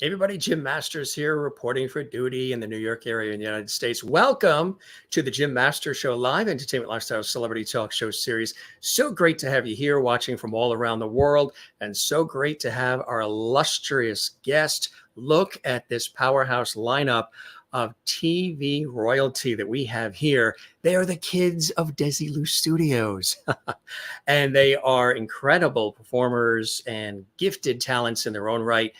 Hey everybody, Jim Masters here, reporting for duty in the New York area in the United States. Welcome to the Jim Masters Show, live entertainment lifestyle celebrity talk show series. So great to have you here watching from all around the world, and so great to have our illustrious guest. Look at this powerhouse lineup of TV royalty that we have here. They are the Kids of Desilu Studios, and they are incredible performers and gifted talents in their own right.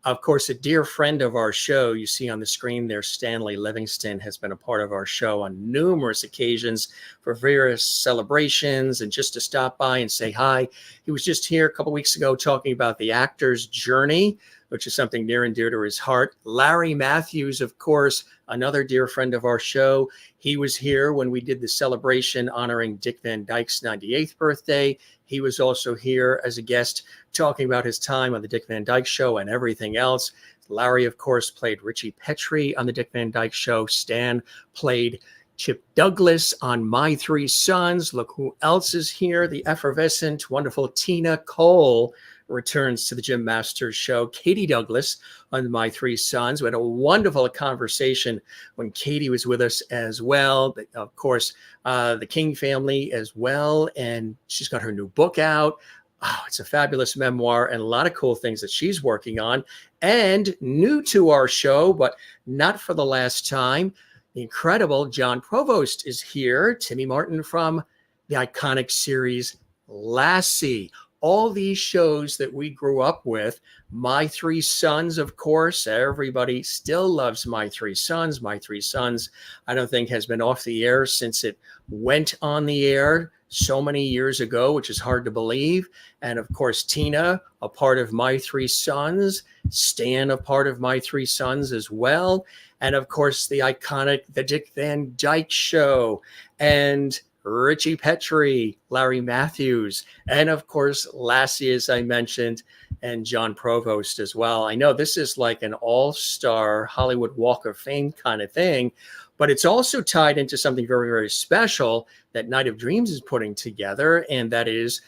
Of course, a dear friend of our show, you see on the screen there, Stanley Livingston, has been a part of our show on numerous occasions for various celebrations and just to stop by and say hi. He was just here a couple weeks ago talking about the actor's journey, which is something near and dear to his heart. Larry Mathews, of course, another dear friend of our show. He was here when we did the celebration honoring Dick Van Dyke's 98th birthday. He was also here as a guest talking about his time on the Dick Van Dyke Show and everything else. Larry, of course, played Ritchie Petri on the Dick Van Dyke Show. Stan played Chip Douglas on My Three Sons. Look who else is here. The effervescent, wonderful Tina Cole returns to the Jim Masters Show. Katie Douglas on My Three Sons. We had a wonderful conversation when Katie was with us as well. Of course, the King family as well. And she's got her new book out. Oh, it's a fabulous memoir and a lot of cool things that she's working on. And new to our show, but not for the last time, the incredible Jon Provost is here. Timmy Martin from the iconic series Lassie. All these shows that we grew up with. My Three Sons, of course, everybody still loves My Three Sons. My Three Sons, I don't think, has been off the air since it went on the air so many years ago, which is hard to believe. And of course, Tina, a part of My Three Sons, Stan, a part of My Three Sons as well. And of course, the iconic The Dick Van Dyke Show, and Ritchie Petri, Larry Mathews, and of course, Lassie, as I mentioned, and Jon Provost as well. I know this is like an all-star Hollywood Walk of Fame kind of thing, but it's also tied into something very, very special that Night of Dreams is putting together, and that is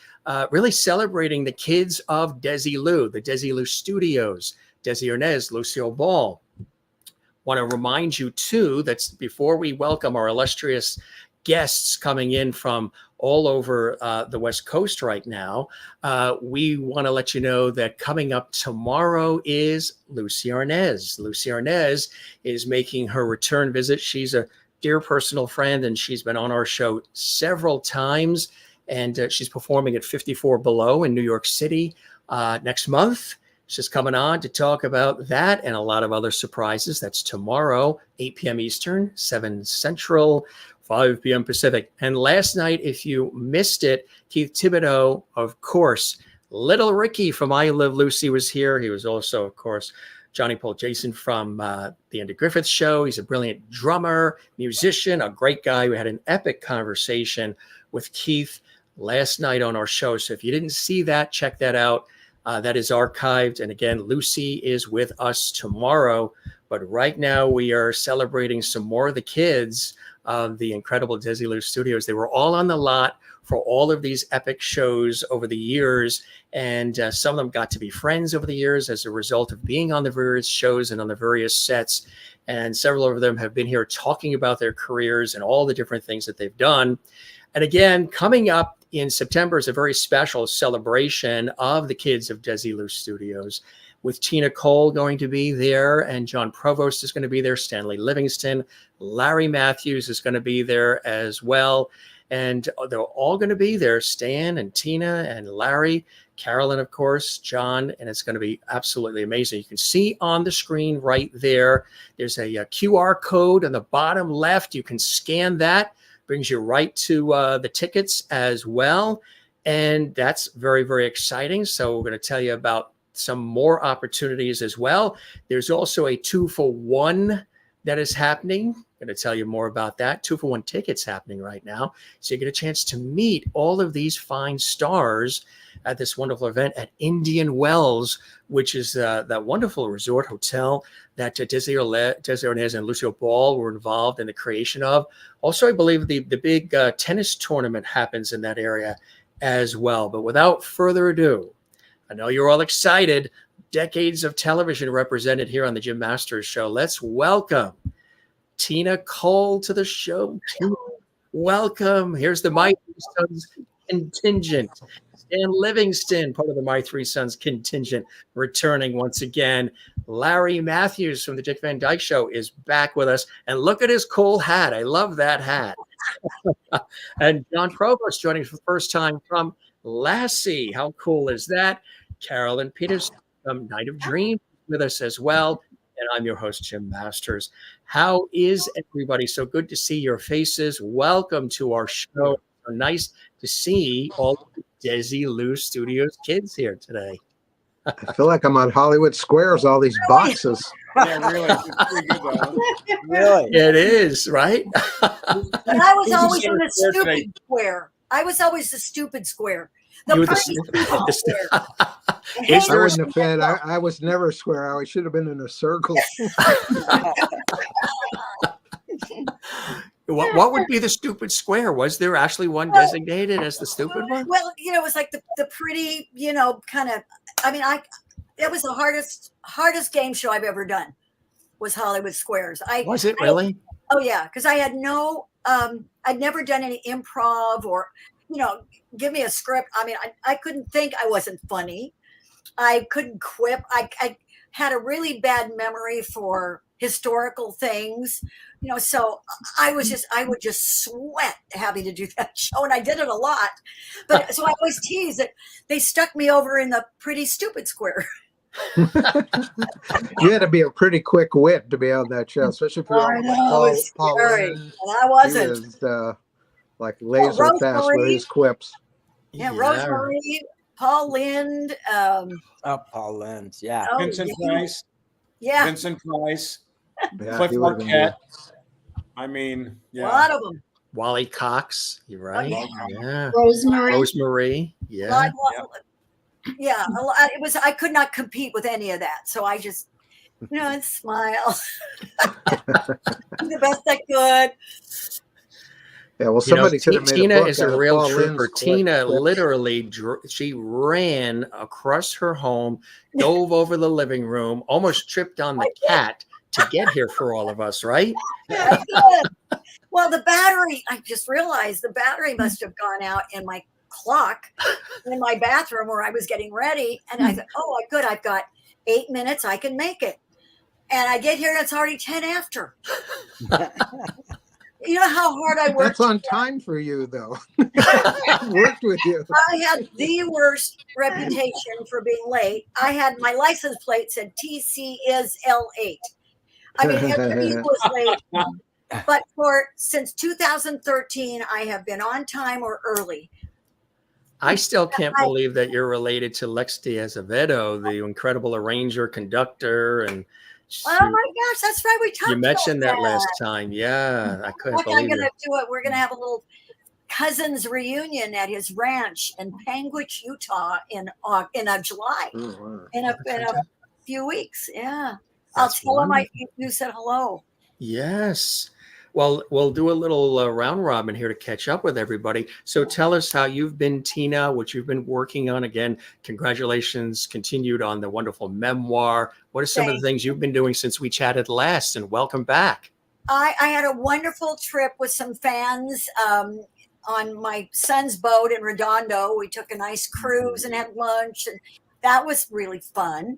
really celebrating the Kids of Desilu, the Desilu Studios, Desi Arnaz, Lucille Ball. Want to remind you, too, that before we welcome our illustrious guests coming in from all over the West Coast right now, we want to let you know that coming up tomorrow is Lucy Arnaz. Lucy Arnaz is making her return visit. She's a dear personal friend, and she's been on our show several times, and she's performing at 54 Below in New York City next month. She's coming on to talk about that and a lot of other surprises. That's tomorrow, 8 p.m. Eastern, 7 Central, 5 p.m. Pacific. And last night, if you missed it, Keith Thibodeau, of course, Little Ricky from I Love Lucy was here. He was also, of course, Johnny Paul Jason from the Andy Griffith Show. He's a brilliant drummer, musician, a great guy. We had an epic conversation with Keith last night on our show. So if you didn't see that, check that out. That is archived. And again, Lucy is with us tomorrow. But right now we are celebrating some more of the kids of the incredible Desilu Studios. They were all on the lot for all of these epic shows over the years. And some of them got to be friends over the years as a result of being on the various shows and on the various sets. And several of them have been here talking about their careers and all the different things that they've done. And again, coming up in September is a very special celebration of the Kids of Desilu Studios, with Tina Cole going to be there, and Jon Provost is going to be there, Stanley Livingston, Larry Mathews is going to be there as well. And they're all going to be there, Stan and Tina and Larry, Carolyn, of course, John, and it's going to be absolutely amazing. You can see on the screen right there, there's a QR code on the bottom left. You can scan that. Brings you right to the tickets as well. And that's very, very exciting. So we're going to tell you about some more opportunities as well. There's also a 2-for-1 that is happening. I'm going to tell you more about that. 2-for-1 tickets happening right now. So you get a chance to meet all of these fine stars at this wonderful event at Indian Wells, which is that wonderful resort hotel that Desi Arnaz and Lucille Ball were involved in the creation of. Also, I believe the big tennis tournament happens in that area as well. But without further ado, I know you're all excited. decades of television represented here on the Jim Masters Show. Let's welcome Tina Cole to the show. Tina, welcome. Here's the My Three Sons contingent. Stan Livingston, part of the My Three Sons contingent, returning once again. Larry Mathews from the Dick Van Dyke Show is back with us. And look at his cool hat. I love that hat. And Jon Provost joining us for the first time from Lassie. How cool is that? Carolyn Peterson from Night of Dreams with us as well. And I'm your host, Jim Masters. How is everybody? So good to see your faces. Welcome to our show. So nice to see all the Desilu Studios kids here today. I feel like I'm on Hollywood Squares, all these boxes. Yeah, really. It's pretty good, though. Really? It is, right? But I was always in the stupid square. I was always the stupid square. The pretty stupid square. I wouldn't have fit. I was never a square. I should have been in a circle. What would be the stupid square? Was there actually one designated as the stupid one? Well, it was like the pretty, kind of. I mean, it was the hardest game show I've ever done. Was Hollywood Squares? Was it really? Oh yeah, because I had I'd never done any improv or, give me a script. I mean, I couldn't think. I wasn't funny. I couldn't quip. I had a really bad memory for historical things, so I would just sweat having to do that show. And I did it a lot, but so I always tease that they stuck me over in the pretty stupid square. You had to be a pretty quick wit to be on that show, especially if you're on Paul Lynn. And I wasn't. He was like laser fast with his quips. Yeah, Rosemary, Paul Lind. Paul Lind, yeah. Vincent Price. Yeah. Vincent Price. Yeah, Cliff Marquette. I mean, yeah. A lot of them. Wally Cox, you're right. Yeah. Rosemary. Yeah. Yeah, a lot. It was. I could not compete with any of that, so I just, and smile. The best I could. Yeah, well, somebody could have made Tina a book is a out of real Paul trooper. Lynn's Tina clips. literally, she ran across her home, dove over the living room, almost tripped on the cat to get here for all of us, right? Yeah, I did. Well, the battery. I just realized the battery must have gone out in my clock in my bathroom where I was getting ready, and I thought, "Oh, good. I've got 8 minutes. I can make it." And I get here, and it's already 10 after. You know how hard I worked? That's on time for you, though. I worked with you. I had the worst reputation for being late. I had my license plate said TC is L8. I mean, everybody was late. But since 2013, I have been on time or early. I still can't believe that you're related to Lex Diaz-Avedo, the incredible arranger, conductor, and oh my gosh, that's right. We talked. You mentioned about that last time. Yeah, I couldn't believe I'm going to it. do it. We're going to have a little cousins reunion at his ranch in Panguitch, Utah, in July. Oh, wow. In a few weeks. Yeah, That's I'll tell him you said hello. Yes. Well, we'll do a little round robin here to catch up with everybody. So tell us how you've been, Tina, what you've been working on. Again, congratulations continued on the wonderful memoir. What are some of the things you've been doing since we chatted last? And welcome back. I had a wonderful trip with some fans on my son's boat in Redondo. We took a nice cruise and had lunch, and that was really fun.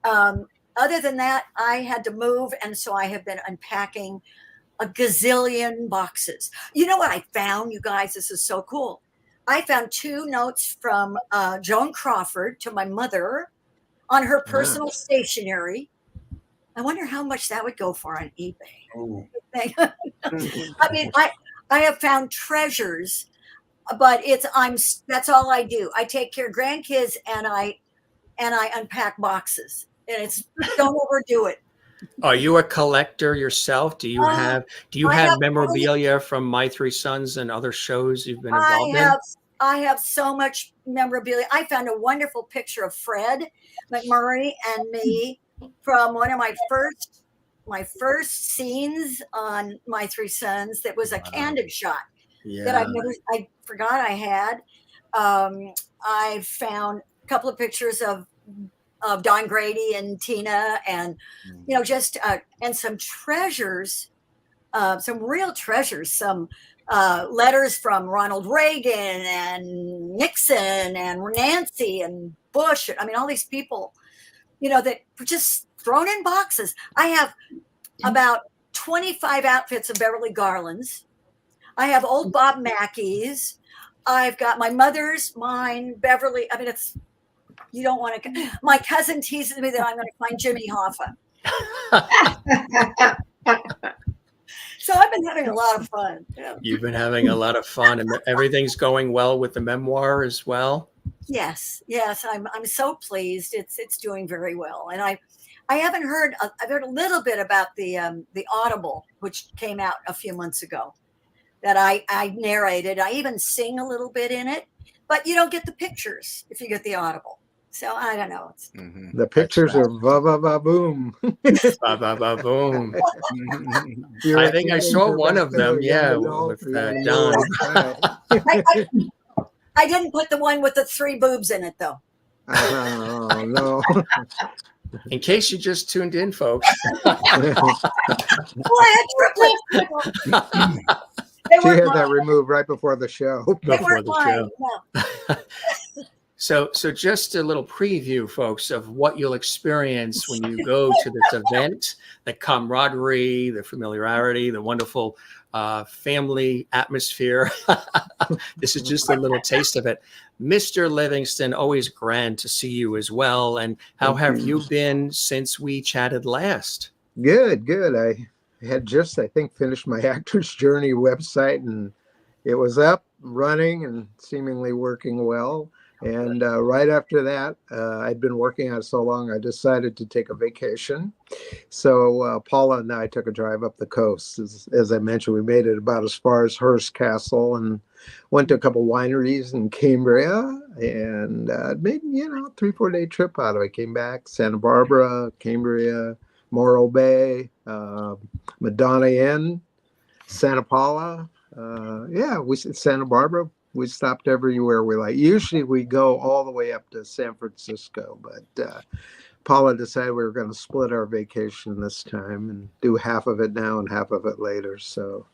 Other than that, I had to move, and so I have been unpacking a gazillion boxes. You know what I found, you guys? This is so cool. I found 2 notes from Joan Crawford to my mother on her personal stationery. I wonder how much that would go for on eBay. Oh. I mean, I have found treasures, but that's all I do. I take care of grandkids and I unpack boxes, and don't overdo it. Are you a collector yourself? Do you have memorabilia from My Three Sons and other shows you've been involved in? I have so much memorabilia. I found a wonderful picture of Fred McMurray and me from one of my first scenes on My Three Sons. That was a candid shot that I forgot I had. I found a couple of pictures of of Don Grady and Tina, and just and some treasures, some real treasures, some letters from Ronald Reagan and Nixon and Nancy and Bush. I mean, all these people, that were just thrown in boxes. I have about 25 outfits of Beverly Garland's. I have old Bob Mackey's. I've got my mother's, mine, Beverly. I mean, you don't want to. My cousin teases me that I'm going to find Jimmy Hoffa. So I've been having a lot of fun. Yeah. You've been having a lot of fun, and everything's going well with the memoir as well. Yes. I'm so pleased. It's doing very well, and I haven't heard. I've heard a little bit about the Audible, which came out a few months ago, that I narrated. I even sing a little bit in it, but you don't get the pictures if you get the Audible. So I don't know. The pictures are boom. Boom. I think I saw one of them. Yeah, with Don. I didn't put the one with the 3 boobs in it, though. Oh, no. In case you just tuned in, folks. Well, I had triplets. She had that removed right before the show. Before the show. So just a little preview, folks, of what you'll experience when you go to this event, the camaraderie, the familiarity, the wonderful family atmosphere. This is just a little taste of it. Mr. Livingston, always grand to see you as well. And how have you been since we chatted last? Good. I had just, I think, finished my Actor's Journey website, and it was up, running, and seemingly working well. And right after that, I'd been working on it so long, I decided to take a vacation. So Paula and I took a drive up the coast. As I mentioned, we made it about as far as Hearst Castle and went to a couple wineries in Cambria, and made, 3-4 day trip out of it. Came back, Santa Barbara, Cambria, Morro Bay, Madonna Inn, Santa Paula. Santa Barbara. We stopped everywhere we like. Usually we go all the way up to San Francisco, but Paula decided we were going to split our vacation this time and do half of it now and half of it later. So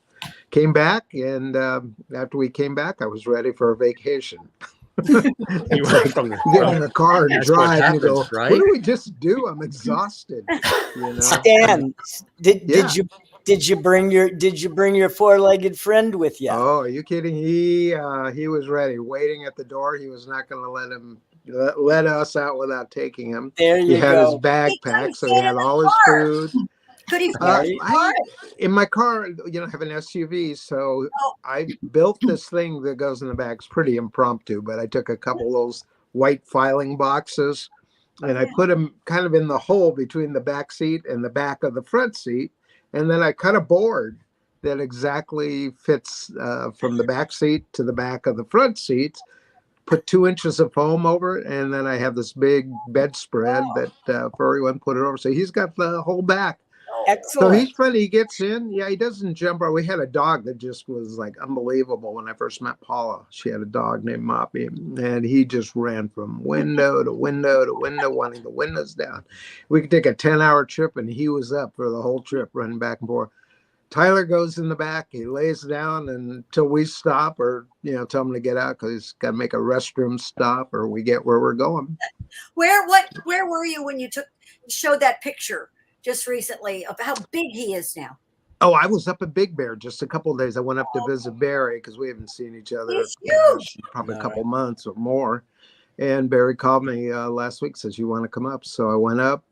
came back, and after we came back, I was ready for a vacation. You were from get in the car and drive and go, right? What do we just do? I'm exhausted. Stan, did you bring your 4-legged friend with you? Oh, are you kidding? He was ready, waiting at the door. He was not going to let us out without taking him. There you go. He had his backpack, so he had all his food. Could he in my car, I have an SUV, so I built this thing that goes in the back. It's pretty impromptu, but I took a couple of those white filing boxes, and I put them kind of in the hole between the back seat and the back of the front seat. And then I cut a board that exactly fits from the back seat to the back of the front seat, put 2 inches of foam over it, and then I have this big bedspread that Furry put it over. So he's got the whole back. Excellent. So he's funny. He gets in. Yeah, he doesn't jump out. We had a dog that just was like unbelievable when I first met Paula. She had a dog named Moppy, and he just ran from window to window to window, wanting the windows down. We could take a 10-hour trip, and he was up for the whole trip, running back and forth. Tyler goes in the back. He lays down until we stop or, tell him to get out because he's got to make a restroom stop or we get where we're going. Where were you when you showed that picture just recently of how big he is now? Oh, I was up at Big Bear just a couple of days. I went up to visit Barry because we haven't seen each other probably a couple months or more. And Barry called me last week, says, you want to come up? So I went up,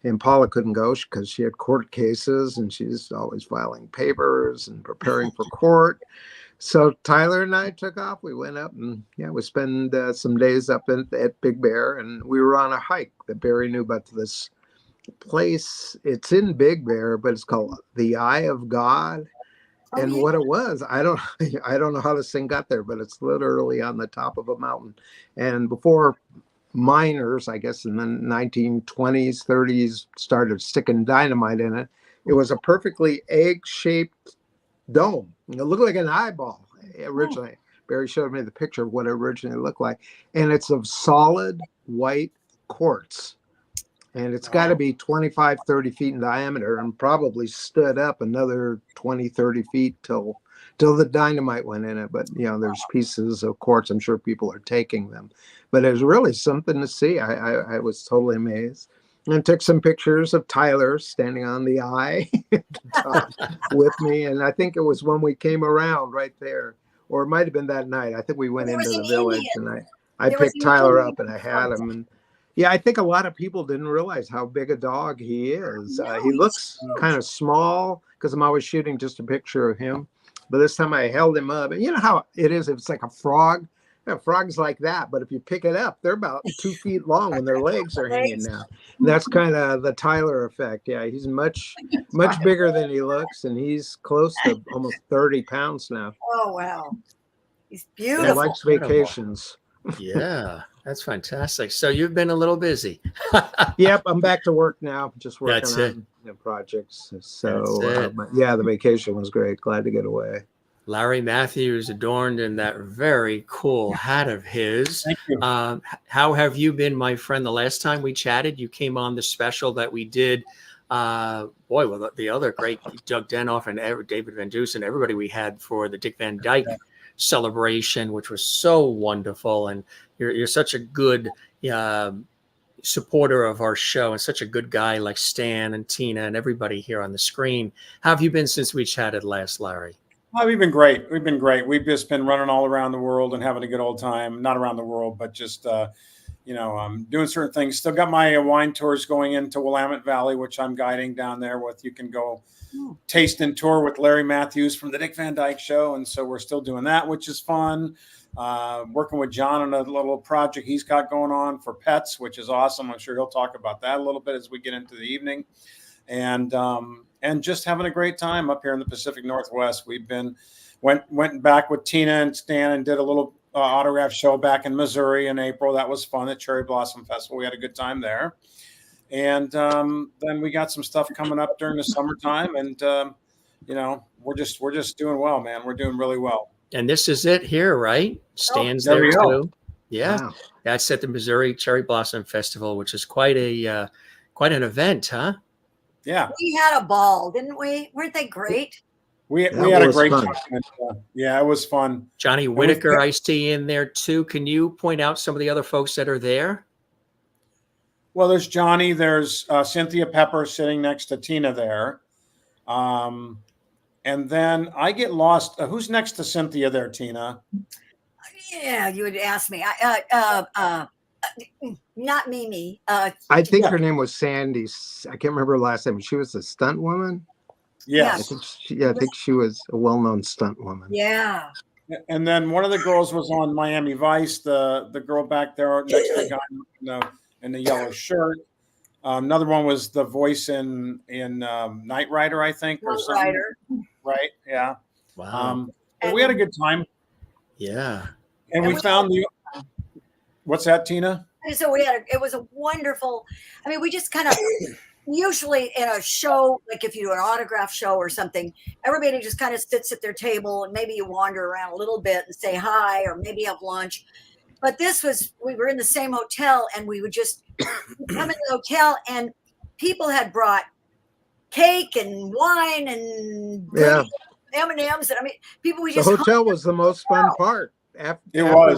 and Paula couldn't go because she had court cases and she's always filing papers and preparing for court. So Tyler and I took off. We went up and we spent some days up at Big Bear, and we were on a hike that Barry knew about this place. It's in Big Bear, but it's called the Eye of God. And what it was, I don't know how this thing got there, but it's literally on the top of a mountain. And before miners, I guess in the 1920s, 30s, started sticking dynamite in it, it was a perfectly egg-shaped dome. It looked like an eyeball originally. Barry showed me the picture of what it originally looked like. And it's of solid white quartz. And it's got to be 25, 30 feet in diameter and probably stood up another 20, 30 feet till the dynamite went in it. But, there's pieces of quartz. I'm sure people are taking them. But it was really something to see. I was totally amazed. And took some pictures of Tyler standing on the eye with me. And I think it was when we came around right there. Or it might have been that night. I think we went into the village and I picked Tyler up and I had him. And yeah, I think a lot of people didn't realize how big a dog he is. He looks kind of small because I'm always shooting just a picture of him. But this time I held him up. And you know how it is if it's like a frog? Frogs like that. But if you pick it up, they're about 2 feet long when their legs are hanging down. And that's kind of the Tyler effect. Yeah, he's much bigger than he looks. And he's close to almost 30 pounds now. Oh, wow. He's beautiful. He likes vacations. Yeah, that's fantastic. So you've been a little busy. Yep, I'm back to work now. Just working on projects. So, but yeah, the vacation was great. Glad to get away. Larry Mathews adorned in that very cool hat of his. Thank you. How have you been, my friend? The last time we chatted, you came on the special that we did. The other great Doug Denoff and David Van Dusen, everybody we had for the Dick Van Dyke celebration, which was so wonderful. And you're such a good supporter of our show and such a good guy like Stan and Tina and everybody here on the screen. How have you been since we chatted last, Larry? Oh, we've been great. We've just been running all around the world and having a good old time. Not around the world, but just, doing certain things. Still got my wine tours going into Willamette Valley, which I'm guiding down there with. You can go taste and tour with Larry Mathews from the Dick Van Dyke Show. And so we're still doing that, which is fun. Working with Jon on a little project he's got going on for pets, which is awesome. I'm sure he'll talk about that a little bit as we get into the evening. And just having a great time up here in the Pacific Northwest. We've went back with Tina and Stan and did a little autograph show back in Missouri in April. That was fun at Cherry Blossom Festival. We had a good time there. And then we got some stuff coming up during the summertime. And, we're just doing well, man. We're doing really well. And this is it here, right? Stan's there too. Yeah. Wow. That's at the Missouri Cherry Blossom Festival, which is quite an event, huh? Yeah. We had a ball, didn't we? Weren't they great? We had a great time. Yeah, it was fun. Johnny Whitaker, I see in there too. Can you point out some of the other folks that are there? Well, there's Johnny. There's Cynthia Pepper sitting next to Tina there. And then I get lost. Who's next to Cynthia there, Tina? Yeah, you would ask me. Not Mimi. I think her name was Sandy. I can't remember her last name. She was a stunt woman. Yes. I think she was a well-known stunt woman. Yeah. And then one of the girls was on Miami Vice. The girl back there next to the guy in the yellow shirt. Another one was the voice in Knight Rider, I think, or something. Rider. Right? Yeah. Wow. But we had a good time. Yeah. And we found the. What's that, Tina? So it was a wonderful. I mean, we just kind of usually in a show, like if you do an autograph show or something, everybody just kind of sits at their table and maybe you wander around a little bit and say hi or maybe have lunch. But we were in the same hotel and we would just come in the hotel and people had brought cake and wine and M&Ms. And I mean, people the hotel was the most fun part. After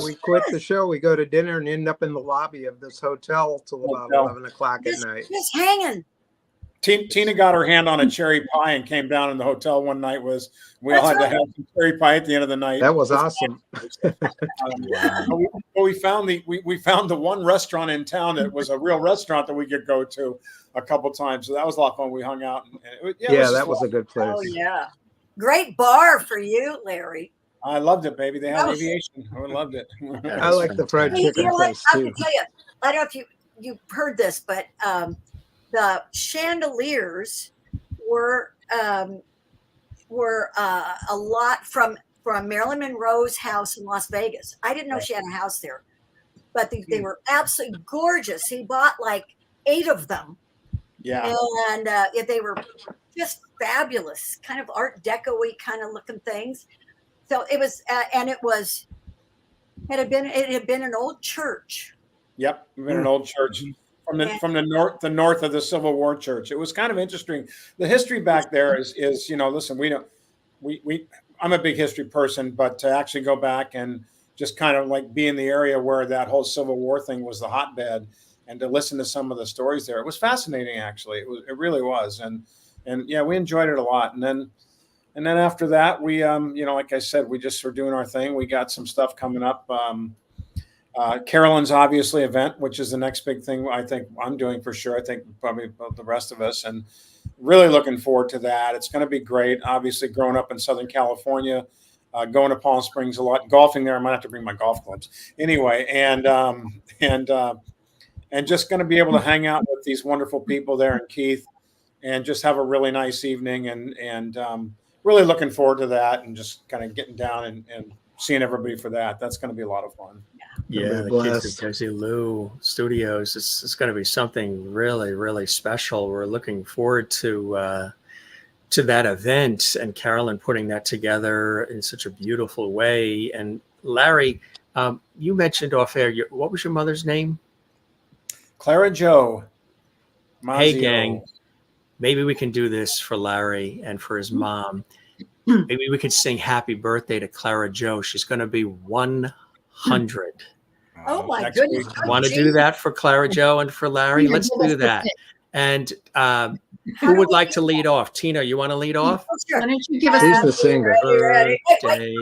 we quit the show, we go to dinner and end up in the lobby of this hotel till about 11 o'clock at night. Just hanging. Tina got her hand on a cherry pie and came down in the hotel one night. We all had to have some cherry pie at the end of the night. That was awesome. We found the one restaurant in town that was a real restaurant that we could go to a couple times. So that was a lot of fun. We hung out. That was a good place. Oh yeah, great bar for you, Larry. I loved it, baby. They had aviation. I loved it. I like the fried chicken place too. I have to tell you, I don't know if you heard this, but the chandeliers were a lot from Marilyn Monroe's house in Las Vegas. I didn't know she had a house there, but they were absolutely gorgeous. He bought like 8 of them. Yeah, and they were just fabulous, kind of Art Deco-y kind of looking things. So it was, and it had been an old church. Yep, we've been an old church from the north of the Civil War church. It was kind of interesting. The history back there is listen, I'm a big history person, but to actually go back and just kind of like be in the area where that whole Civil War thing was the hotbed, and to listen to some of the stories there, it was fascinating. Actually, it really was, and yeah, we enjoyed it a lot. And then after that, we like I said, we just were doing our thing. We got some stuff coming up. Carolyn's obviously event, which is the next big thing I think I'm doing for sure. I think probably the rest of us, and really looking forward to that. It's going to be great. Obviously, growing up in Southern California, going to Palm Springs a lot, golfing there. I might have to bring my golf clubs anyway, and just going to be able to hang out with these wonderful people there in Keith, and just have a really nice evening, and really looking forward to that, and just kind of getting down and seeing everybody for that. That's going to be a lot of fun. Yeah, the Kids of Desilu Studios. It's going to be something really, really special. We're looking forward to that event, and Carolyn putting that together in such a beautiful way. And Larry, you mentioned off air, what was your mother's name? Clara Jo. Mathews. Hey, gang, maybe we can do this for Larry and for his mom. Maybe we could sing happy birthday to Clara Jo. She's going to be 100. Oh my goodness. Want to do that for Clara Jo and for Larry? Let's do that. And who would like to lead off? Tina, you want to lead off? Oh, sure. Why don't you give us She's the singer. Ready. Birthday.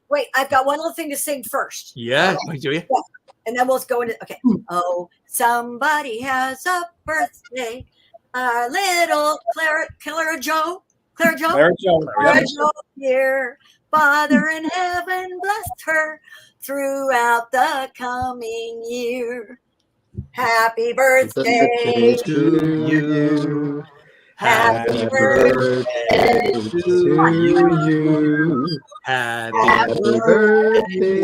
Wait, I've got one little thing to sing first. Yeah, do you? And then we'll go into, okay. Oh, somebody has a birthday. Our little Clara Jo. Clara Jo here. Father in heaven blessed her throughout the coming year. Happy birthday to you. Happy birthday to you. Happy birthday.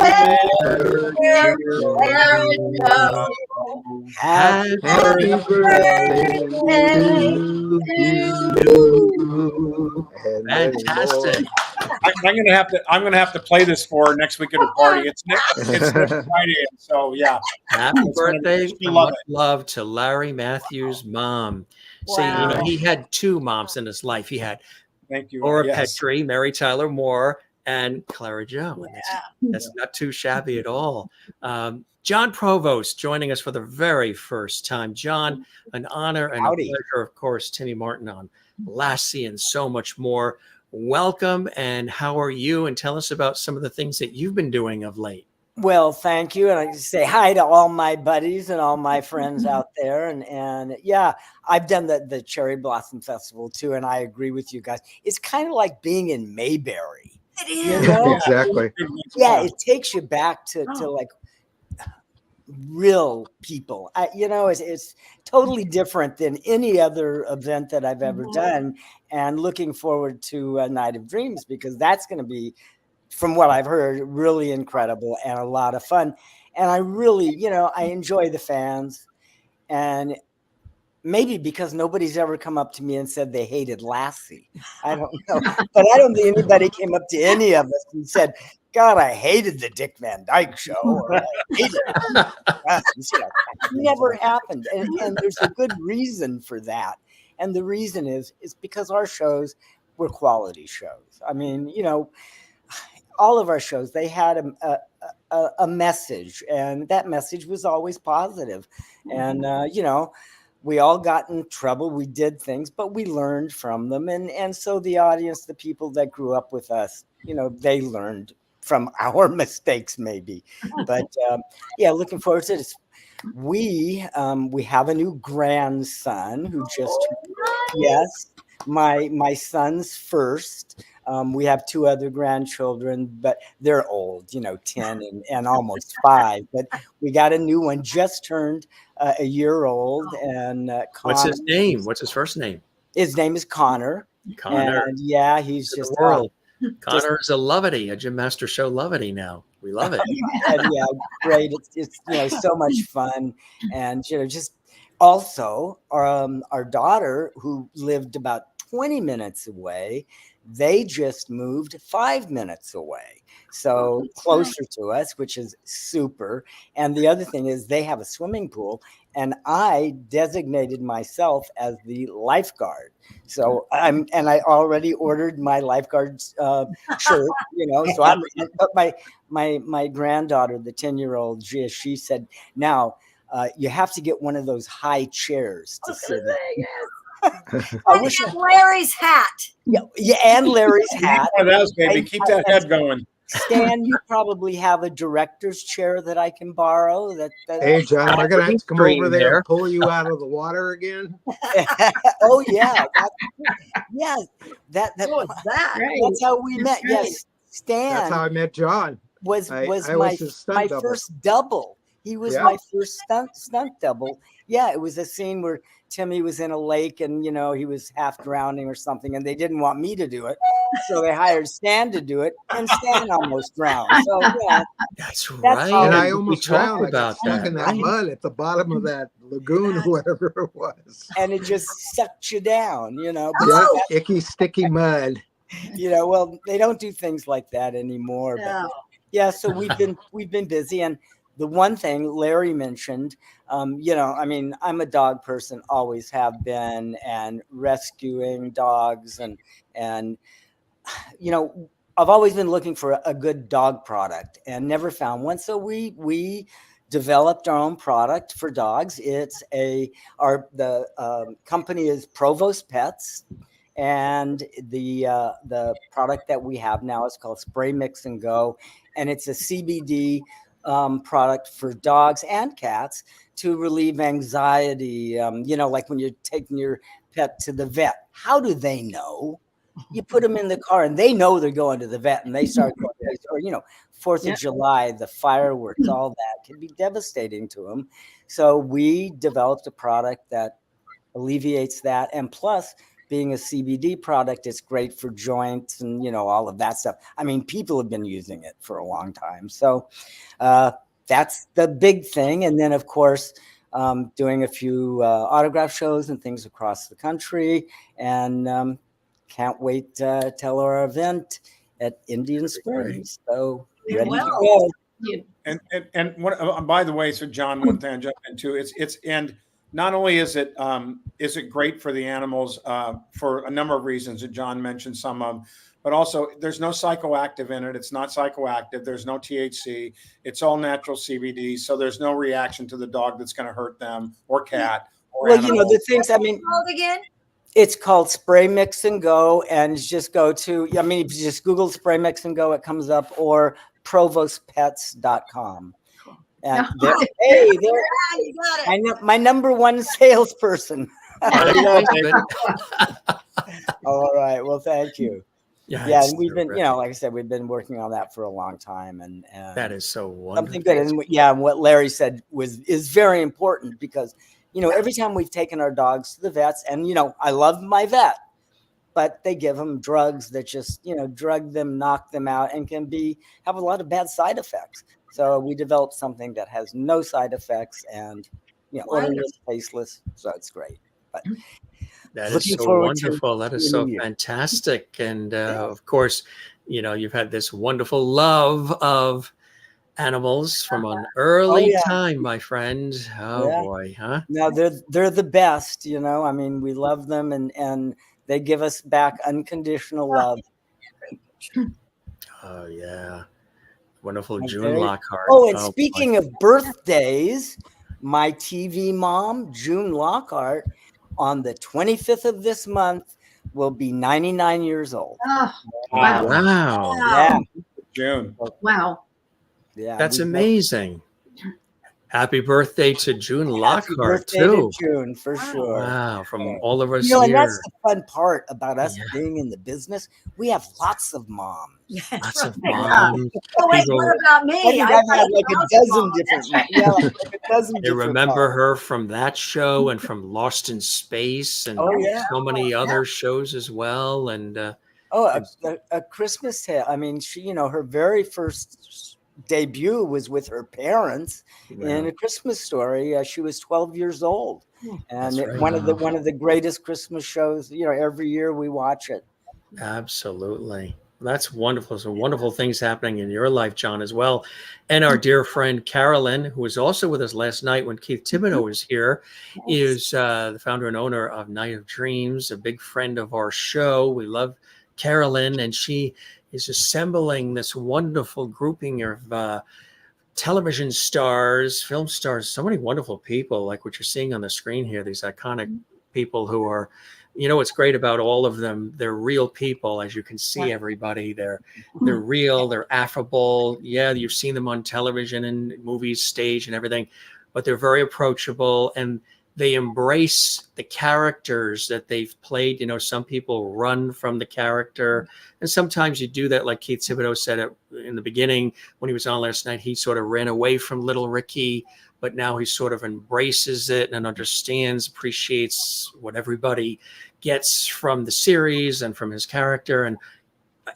Happy birthday to you. Fantastic. I'm gonna have to play this for her next week at a party. It's next Friday, so yeah. Happy birthday. Love it. Love to Larry Mathews' mom. Wow. See, he had two moms in his life. He had Thank you. Laura Yes. Petri, Mary Tyler Moore, and Clara Jo. And Yeah. that's not too shabby at all. Jon Provost joining us for the very first time. Jon, an honor and Howdy. a pleasure, of course. Timmy Martin on Lassie and so much more. Welcome, and how are you? And tell us about some of the things that you've been doing of late. Well, thank you. And I say hi to all my buddies and all my friends out there. And yeah, I've done the Cherry Blossom Festival too. And I agree with you guys. It's kind of like being in Mayberry. It You is. know? Exactly. Yeah, it takes you back to like real people. It's totally different than any other event that I've ever done. And looking forward to a Night of Dreams, because that's going to be, from what I've heard, really incredible and a lot of fun. And I really, I enjoy the fans. And maybe because nobody's ever come up to me and said they hated Lassie. I don't know. But I don't think anybody came up to any of us and said, God, I hated the Dick Van Dyke Show. Or, I hated it. Never happened. And there's a good reason for that. And the reason is because our shows were quality shows. I mean, all of our shows, they had a message, and that message was always positive. And, we all got in trouble. We did things, but we learned from them. And so the audience, the people that grew up with us, they learned from our mistakes maybe. But looking forward to this. We have a new grandson who just, yes, my son's first. We have two other grandchildren, but they're old, 10 and almost 5. But we got a new one, just turned a year old. And What's his name? What's his first name? His name is Connor. Connor. And yeah, he's To just the world. Connor is a lovety, a Jim Master Show lovety now. We love it. and yeah, great. It's so much fun. And just also our daughter, who lived about 20 minutes away, they just moved 5 minutes away. So closer to us, which is super. And the other thing is they have a swimming pool, and I designated myself as the lifeguard. So I already ordered my lifeguard's shirt, So but my granddaughter, the 10-year-old, she said, now you have to get one of those high chairs to sit in. I wish Larry's hat. Yeah, and Larry's hat. One of those, baby. Keep that head going. Stan, you probably have a director's chair that I can borrow. Hey, John, am I going to have to come over there and pull you out of the water again? Oh, yeah. That's how we met. Great. Yes, Stan. That's how I met John. Was I my first double. He was my first stunt double. Yeah, it was a scene where Timmy was in a lake and, he was half drowning or something, and they didn't want me to do it. So they hired Stan to do it, and Stan almost drowned. So, yeah. That's right. And I almost drowned. I got that. stuck in that mud at the bottom of that lagoon or whatever it was. And it just sucked you down, Yeah, icky, sticky mud. Well, they don't do things like that anymore. No. But yeah, so we've been busy. And the one thing Larry mentioned, I'm a dog person, always have been, and rescuing dogs and I've always been looking for a good dog product and never found one. So we developed our own product for dogs. It's the company is Provost Pets, and the product that we have now is called Spray Mix and Go, and it's a CBD product for dogs and cats to relieve anxiety. Like when you're taking your pet to the vet, how do they know? You put them in the car and they know they're going to the vet, and they start going, or 4th of July, the fireworks, all that can be devastating to them. So we developed a product that alleviates that, and plus, being a CBD product, it's great for joints and all of that stuff. I mean, people have been using it for a long time. So that's the big thing. And then, of course, doing a few autograph shows and things across the country, and can't wait to tell our event at Indian Springs. So ready to go. And what, by the way, so John, one thing I jump into, it's and not only is it great for the animals for a number of reasons that John mentioned some of, but also there's no psychoactive in it. It's not psychoactive. There's no THC. It's all natural CBD. So there's no reaction to the dog that's going to hurt them or cat. Or well, animal. the things, Again? It's called Spray Mix and Go, and just go to, if you just Google Spray Mix and Go, it comes up, or provostpets.com. And hey, there, my number one salesperson. All right. Well, thank you. Yeah, and we've been, like I said, we've been working on that for a long time, and that is so wonderful. Something good. And and what Larry said is very important, because every time we've taken our dogs to the vets, and I love my vet, but they give them drugs that just drug them, knock them out, and can have a lot of bad side effects. So we developed something that has no side effects and odorless, tasteless. So it's great. But that is so wonderful. That is so fantastic. And of course, you've had this wonderful love of animals from an early time, my friend. Oh boy, huh? No, they're the best. We love them, and they give us back unconditional love. Oh yeah. Wonderful June Lockhart. Oh, and speaking of birthdays, my TV mom, June Lockhart, on the 25th of this month will be 99 years old. Oh, wow. Yeah. June. Wow. Yeah. That's amazing. Happy birthday to June Lockhart, too. To June, for sure. Wow, from all of us here. And that's the fun part about us being in the business. We have lots of moms. Lots of moms. Oh, wait, what about me? I've had like a dozen different moms. I remember her from that show and from Lost in Space and so many other shows as well. And a Christmas Tale. She, her very first debut was with her parents in A Christmas Story. She was 12 years old, and one of the greatest Christmas shows. Every year we watch it. Absolutely. That's wonderful. So wonderful things happening in your life, Jon, as well. And our dear friend Carolyn, who was also with us last night when Keith Thibodeau was here, is the founder and owner of Night of Dreams, a big friend of our show. We love Carolyn, and she is assembling this wonderful grouping of television stars, film stars, so many wonderful people, like what you're seeing on the screen here, these iconic people who are, you know, what's great about all of them, they're real people. As you can see, everybody, they're real, they're affable. Yeah, you've seen them on television and movies, stage and everything, but they're very approachable, and they embrace the characters that they've played. You know, some people run from the character, and sometimes you do that. Like Keith Thibodeau said it in the beginning when he was on last night, he sort of ran away from Little Ricky, but now he sort of embraces it and understands, appreciates what everybody gets from the series and from his character. And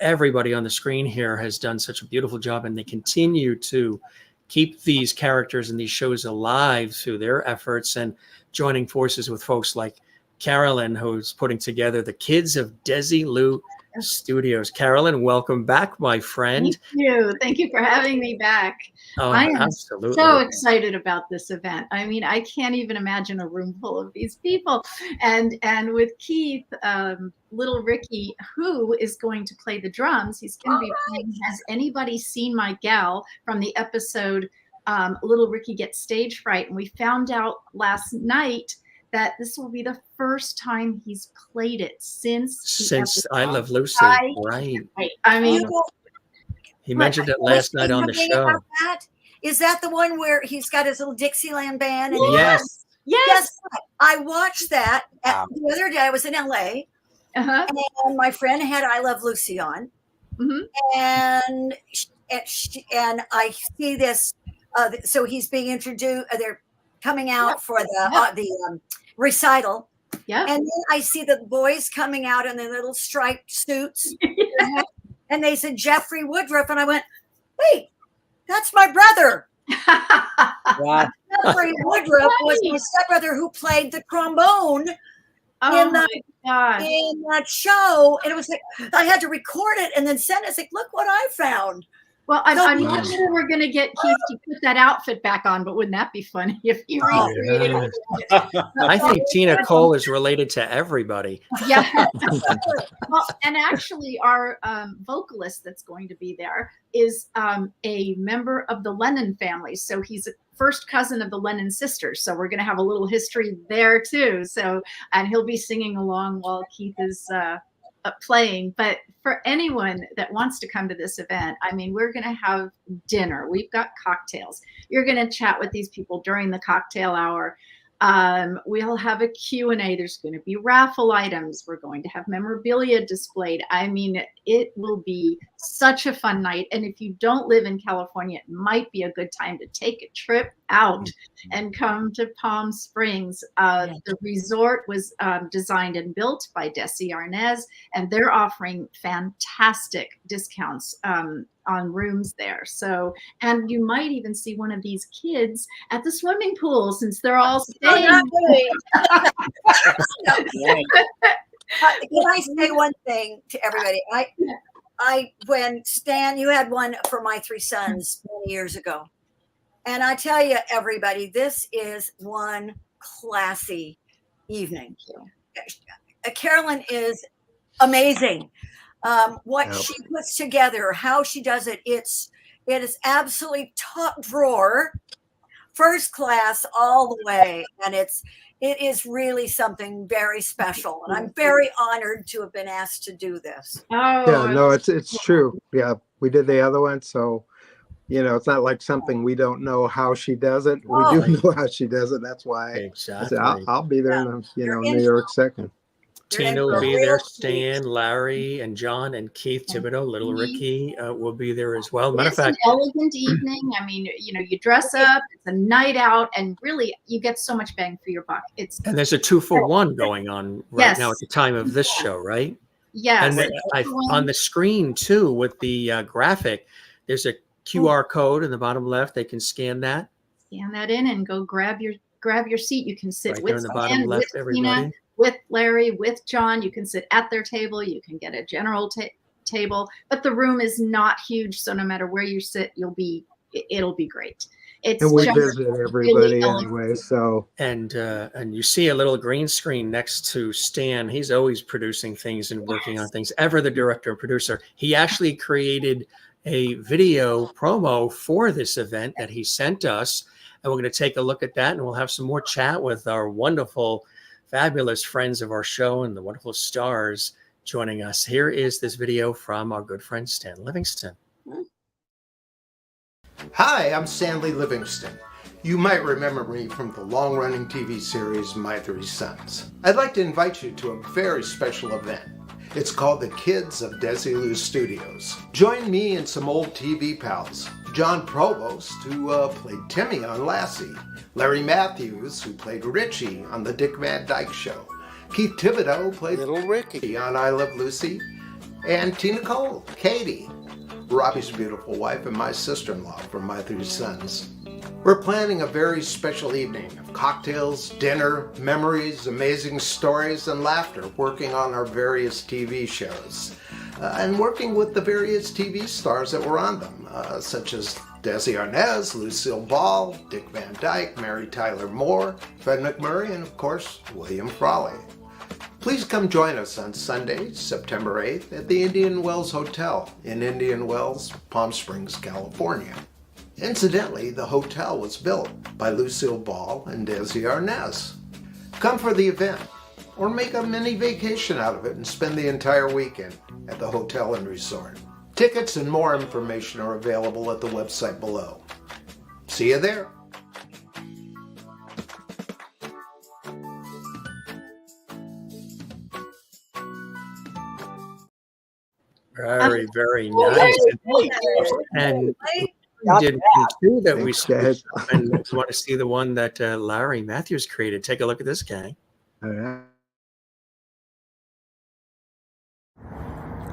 everybody on the screen here has done such a beautiful job, and they continue to keep these characters and these shows alive through their efforts and joining forces with folks like Carolyn, who's putting together the Kids of Desilu Studios. Carolyn, welcome back, my friend. Thank you. Thank you for having me back. Oh, I am absolutely so excited about this event. I mean, I can't even imagine a room full of these people. And with Keith, Little Ricky, who is going to play the drums, he's going to be playing Has Anybody Seen My Gal from the episode Little Ricky Gets Stage Fright. And we found out last night that this will be the first time he's played it since I Love Lucy. Right. I mean, he mentioned it last night on the show. Is that the one where he's got his little Dixieland band? And Yes. Yes. I watched that the other day. I was in LA, and my friend had I Love Lucy on, and I see this. So he's being introduced. They're coming out for the recital. Yeah. And then I see the boys coming out in their little striped suits. And they said Jeffrey Woodruff. And I went, wait, that's my brother. Wow. Jeffrey Woodruff was my stepbrother who played the trombone in that show. And it was like, I had to record it and then send it. It's like, look what I found. Well, I'm not sure we're going to get Keith to put that outfit back on, but wouldn't that be funny if you recreated it? I think Tina Cole is related to everybody. Yeah. Well, and actually our vocalist that's going to be there is a member of the Lennon family. So he's a first cousin of the Lennon sisters. So we're going to have a little history there too. So, and he'll be singing along while Keith is playing. But for anyone that wants to come to this event, I mean, we're going to have dinner. We've got cocktails. You're going to chat with these people during the cocktail hour. We'll have a Q&A. There's going to be raffle items. We're going to have memorabilia displayed. I mean, it will be such a fun night. And if you don't live in California, it might be a good time to take a trip out and come to Palm Springs. The resort was designed and built by Desi Arnaz, and they're offering fantastic discounts on rooms there. So, and you might even see one of these kids at the swimming pool since they're all staying. Can I say one thing to everybody? When Stan, you had one for my three sons many years ago. And I tell you, everybody, this is one classy evening. Carolyn is amazing. What she puts together, how she does it, it is absolutely top drawer, first class all the way. And it is really something very special. And I'm very honored to have been asked to do this. Yeah, no, it's true. Yeah, we did the other one. So, you know, it's not like something we don't know how she does it. We do know how she does it. That's why exactly. I'll be there in New York 2nd. Tina will be there, Stan, Larry, and Jon, and Keith Thibodeau, Little Ricky will be there as well. Matter of fact, it's an elegant evening. I mean, you know, you dress up, it's a night out, and really you get so much bang for your buck. And there's a 2-for-1 going on right now at the time of this show, right? Yes. And on the screen too, with the graphic, there's a QR code in the bottom left. They can scan that. Scan that in and go grab your seat. You can sit right with there in the bottom left, everybody. Tina, with Larry, with Jon. You can sit at their table. You can get a general table, but the room is not huge. So no matter where you sit, it'll be great. It's And we just visit everybody really anyway, so. And you see a little green screen next to Stan. He's always producing things and working on things. Ever the director and producer. He actually created a video promo for this event that he sent us. And we're going to take a look at that, and we'll have some more chat with our wonderful, fabulous friends of our show and the wonderful stars joining us. Here is this video from our good friend Stan Livingston. Hi, I'm Stanley Livingston. You might remember me from the long-running TV series My Three Sons. I'd like to invite you to a very special event. It's called the Kids of Desilu Studios. Join me and some old TV pals. Jon Provost, who played Timmy on Lassie. Larry Mathews, who played Ritchie on the Dick Van Dyke Show. Keith Thibodeau played Little Ricky on I Love Lucy. And Tina Cole, Katie, Robbie's beautiful wife and my sister-in-law from My Three Sons. We're planning a very special evening of cocktails, dinner, memories, amazing stories, and laughter, working on our various TV shows. And working with the various TV stars that were on them, such as Desi Arnaz, Lucille Ball, Dick Van Dyke, Mary Tyler Moore, Fred McMurray, and of course, William Frawley. Please come join us on Sunday, September 8th at the Indian Wells Hotel in Indian Wells, Palm Springs, California. Incidentally, the hotel was built by Lucille Ball and Desi Arnaz. Come for the event, or make a mini vacation out of it and spend the entire weekend at the hotel and resort. Tickets and more information are available at the website below. See you there. Very, very nice. And we did one too that we saw. And if you want to see the one that Larry Mathews created, take a look at this guy. All right.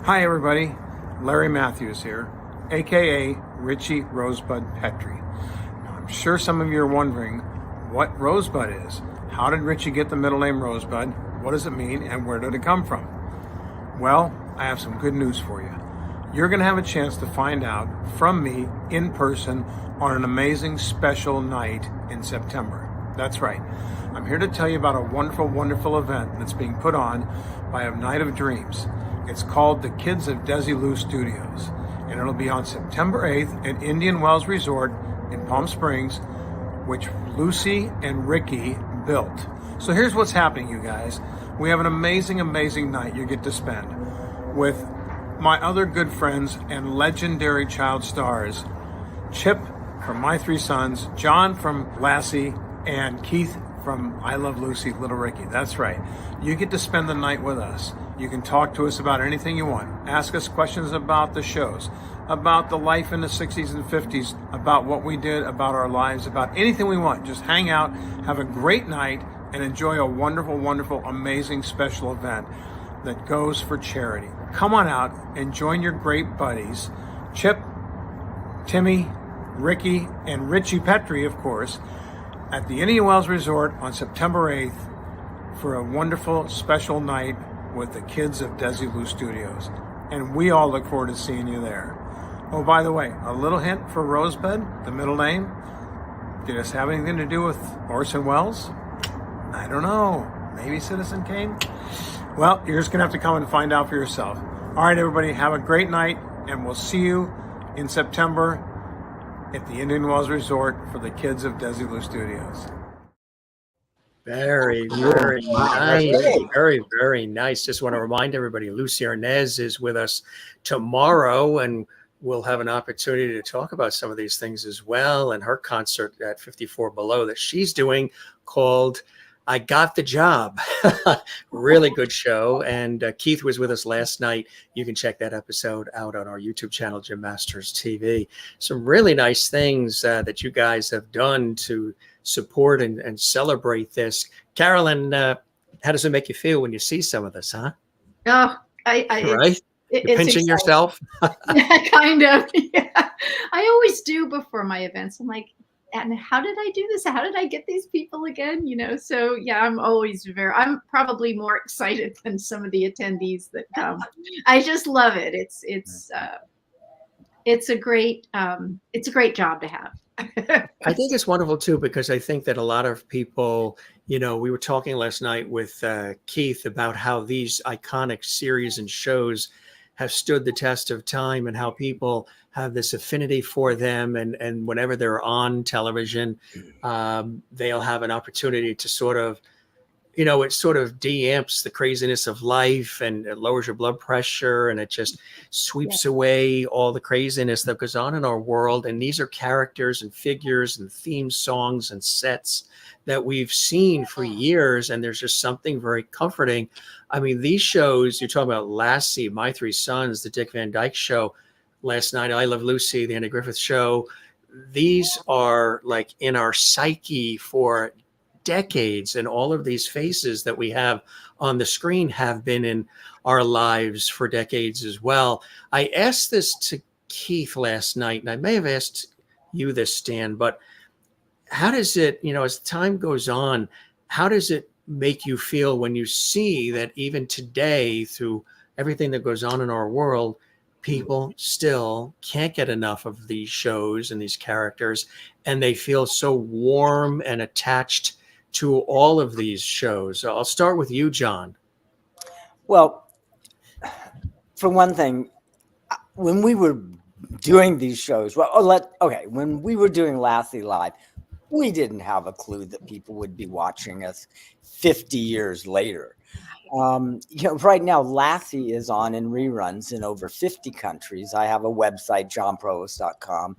Hi, everybody. Larry Mathews here, aka Ritchie Rosebud Petri. Now, I'm sure some of you are wondering what Rosebud is. How did Ritchie get the middle name Rosebud? What does it mean, and where did it come from? Well, I have some good news for you. You're going to have a chance to find out from me in person on an amazing special night in September. That's right. I'm here to tell you about a wonderful, wonderful event that's being put on by a Night of Dreams. It's called the Kids of Desilu Studios, and it'll be on September 8th at Indian Wells Resort in Palm Springs, which Lucy and Ricky built. So here's what's happening, you guys. We have an amazing, amazing night you get to spend with my other good friends and legendary child stars, Chip from My Three Sons, John from Lassie, and Keith from I Love Lucy, Little Ricky. That's right. You get to spend the night with us. You can talk to us about anything you want. Ask us questions about the shows, about the life in the 60s and 50s, about what we did, about our lives, about anything we want. Just hang out, have a great night, and enjoy a wonderful, wonderful, amazing special event that goes for charity. Come on out and join your great buddies, Chip, Timmy, Ricky, and Ritchie Petri, of course, at the Indian Wells Resort on September 8th for a wonderful special night with the Kids of Desilu Studios. And we all look forward to seeing you there. Oh, by the way, a little hint for Rosebud, the middle name. Did this have anything to do with Orson Welles? I don't know. Maybe Citizen Kane? Well, you're just going to have to come and find out for yourself. All right, everybody, have a great night, and we'll see you in September at the Indian Wells Resort for the Kids of Desilu Studios. Very, very nice. Very, very nice. Just want to remind everybody, Lucy Arnaz is with us tomorrow, and we'll have an opportunity to talk about some of these things as well, and her concert at 54 Below that she's doing called I Got the Job. Really good show. And Keith was with us last night. You can check that episode out on our YouTube channel, Jim Masters TV. Some really nice things that you guys have done to support and celebrate this. Carolyn, how does it make you feel when you see some of this, huh? Oh, right? You're pinching exciting. yourself? Yeah, kind of. Yeah. I always do before my events. I'm like, and how did I do this? How did I get these people again? So yeah, I'm probably more excited than some of the attendees that come. I just love it. It's a great job to have. I think it's wonderful too, because I think that a lot of people, we were talking last night with Keith about how these iconic series and shows have stood the test of time and how people have this affinity for them. And whenever they're on television, they'll have an opportunity to sort of, it sort of de-amps the craziness of life, and it lowers your blood pressure, and it just sweeps away all the craziness that goes on in our world. And these are characters and figures and theme songs and sets that we've seen for years. And there's just something very comforting. I mean, these shows, you're talking about Lassie, My Three Sons, the Dick Van Dyke Show, last night, I Love Lucy, the Andy Griffith Show. These are like in our psyche for decades, and all of these faces that we have on the screen have been in our lives for decades as well. I asked this to Keith last night, and I may have asked you this, Stan, but how does it, as time goes on, how does it make you feel when you see that even today, through everything that goes on in our world, people still can't get enough of these shows and these characters, and they feel so warm and attached to all of these shows? So I'll start with you, Jon. Well, for one thing, when we were doing these shows, when we were doing Lassie Live, we didn't have a clue that people would be watching us 50 years later. Right now, Lassie is on in reruns in over 50 countries. I have a website, jonprovost.com.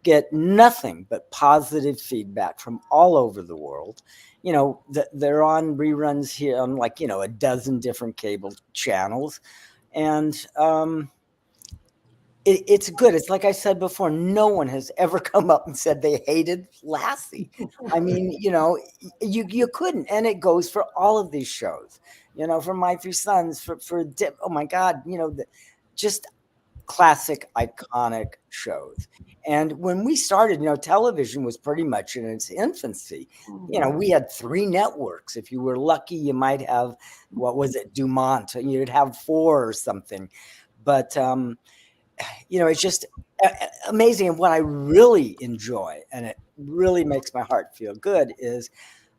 Get nothing but positive feedback from all over the world. They're on reruns here on a dozen different cable channels. And it's good. It's like I said before, no one has ever come up and said they hated Lassie. I mean, you couldn't. And it goes for all of these shows, for My Three Sons, oh my God, just classic, iconic shows. And when we started, television was pretty much in its infancy. We had 3 networks. If you were lucky, you might have, Dumont, you'd have 4 or something. But, it's just amazing. And what I really enjoy, and it really makes my heart feel good, is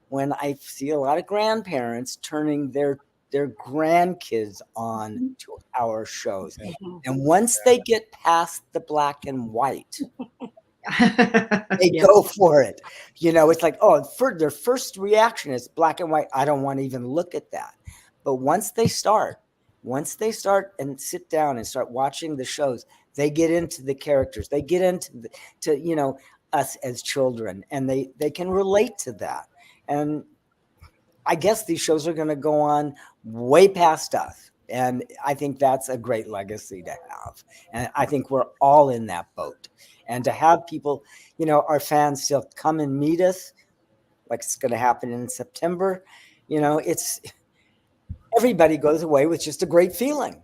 when I see a lot of grandparents turning their grandkids on to our shows. And once they get past the black and white, they go for it. It's like, their first reaction is black and white. I don't want to even look at that. But once they start and sit down and start watching the shows, they get into the characters. They get into us as children, and they can relate to that. And I guess these shows are going to go on way past us. And I think that's a great legacy to have. And I think we're all in that boat. And to have people, our fans still come and meet us, like it's going to happen in September, it's everybody goes away with just a great feeling.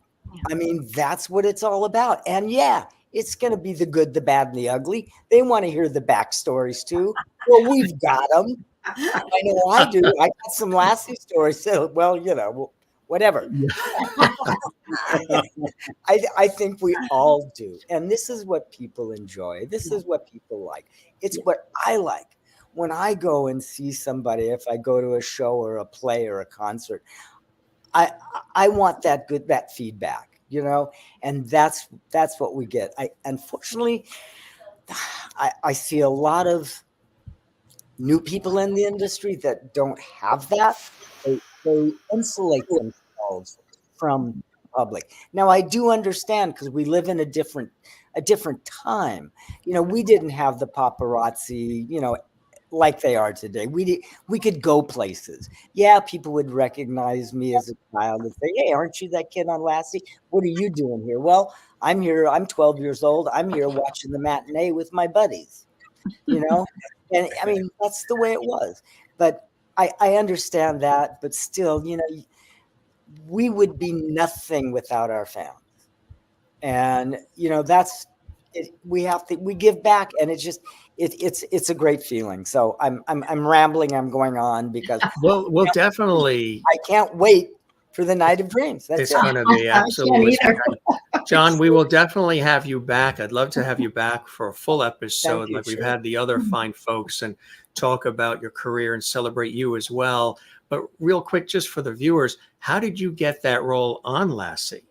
I mean, that's what it's all about. And yeah, it's going to be the good, the bad, and the ugly. They want to hear the backstories too. Well, we've got them. I know I do. I got some Lassie stories. So, whatever. I think we all do. And this is what people enjoy. This is what people like. It's what I like. When I go and see somebody, if I go to a show or a play or a concert, I want that feedback, and that's what we get. Unfortunately, I see a lot of new people in the industry that don't have that. They insulate themselves from the public. Now, I do understand, because we live in a different time. We didn't have the paparazzi, like they are today. We could go places. Yeah, people would recognize me as a child and say, "Hey, aren't you that kid on Lassie? What are you doing here?" Well, I'm here. I'm 12 years old. I'm here watching the matinee with my buddies. And I mean, that's the way it was. But I understand that. But still, we would be nothing without our fans. And, that's we give back, and it's a great feeling. So I'm rambling. I'm going on because We'll definitely. I can't wait for the Night of Dreams. That's It's going to be absolutely. John, we will definitely have you back. I'd love to have you back for a full episode like we've had the other fine folks, and talk about your career and celebrate you as well. But real quick, just for the viewers, how did you get that role on Lassie?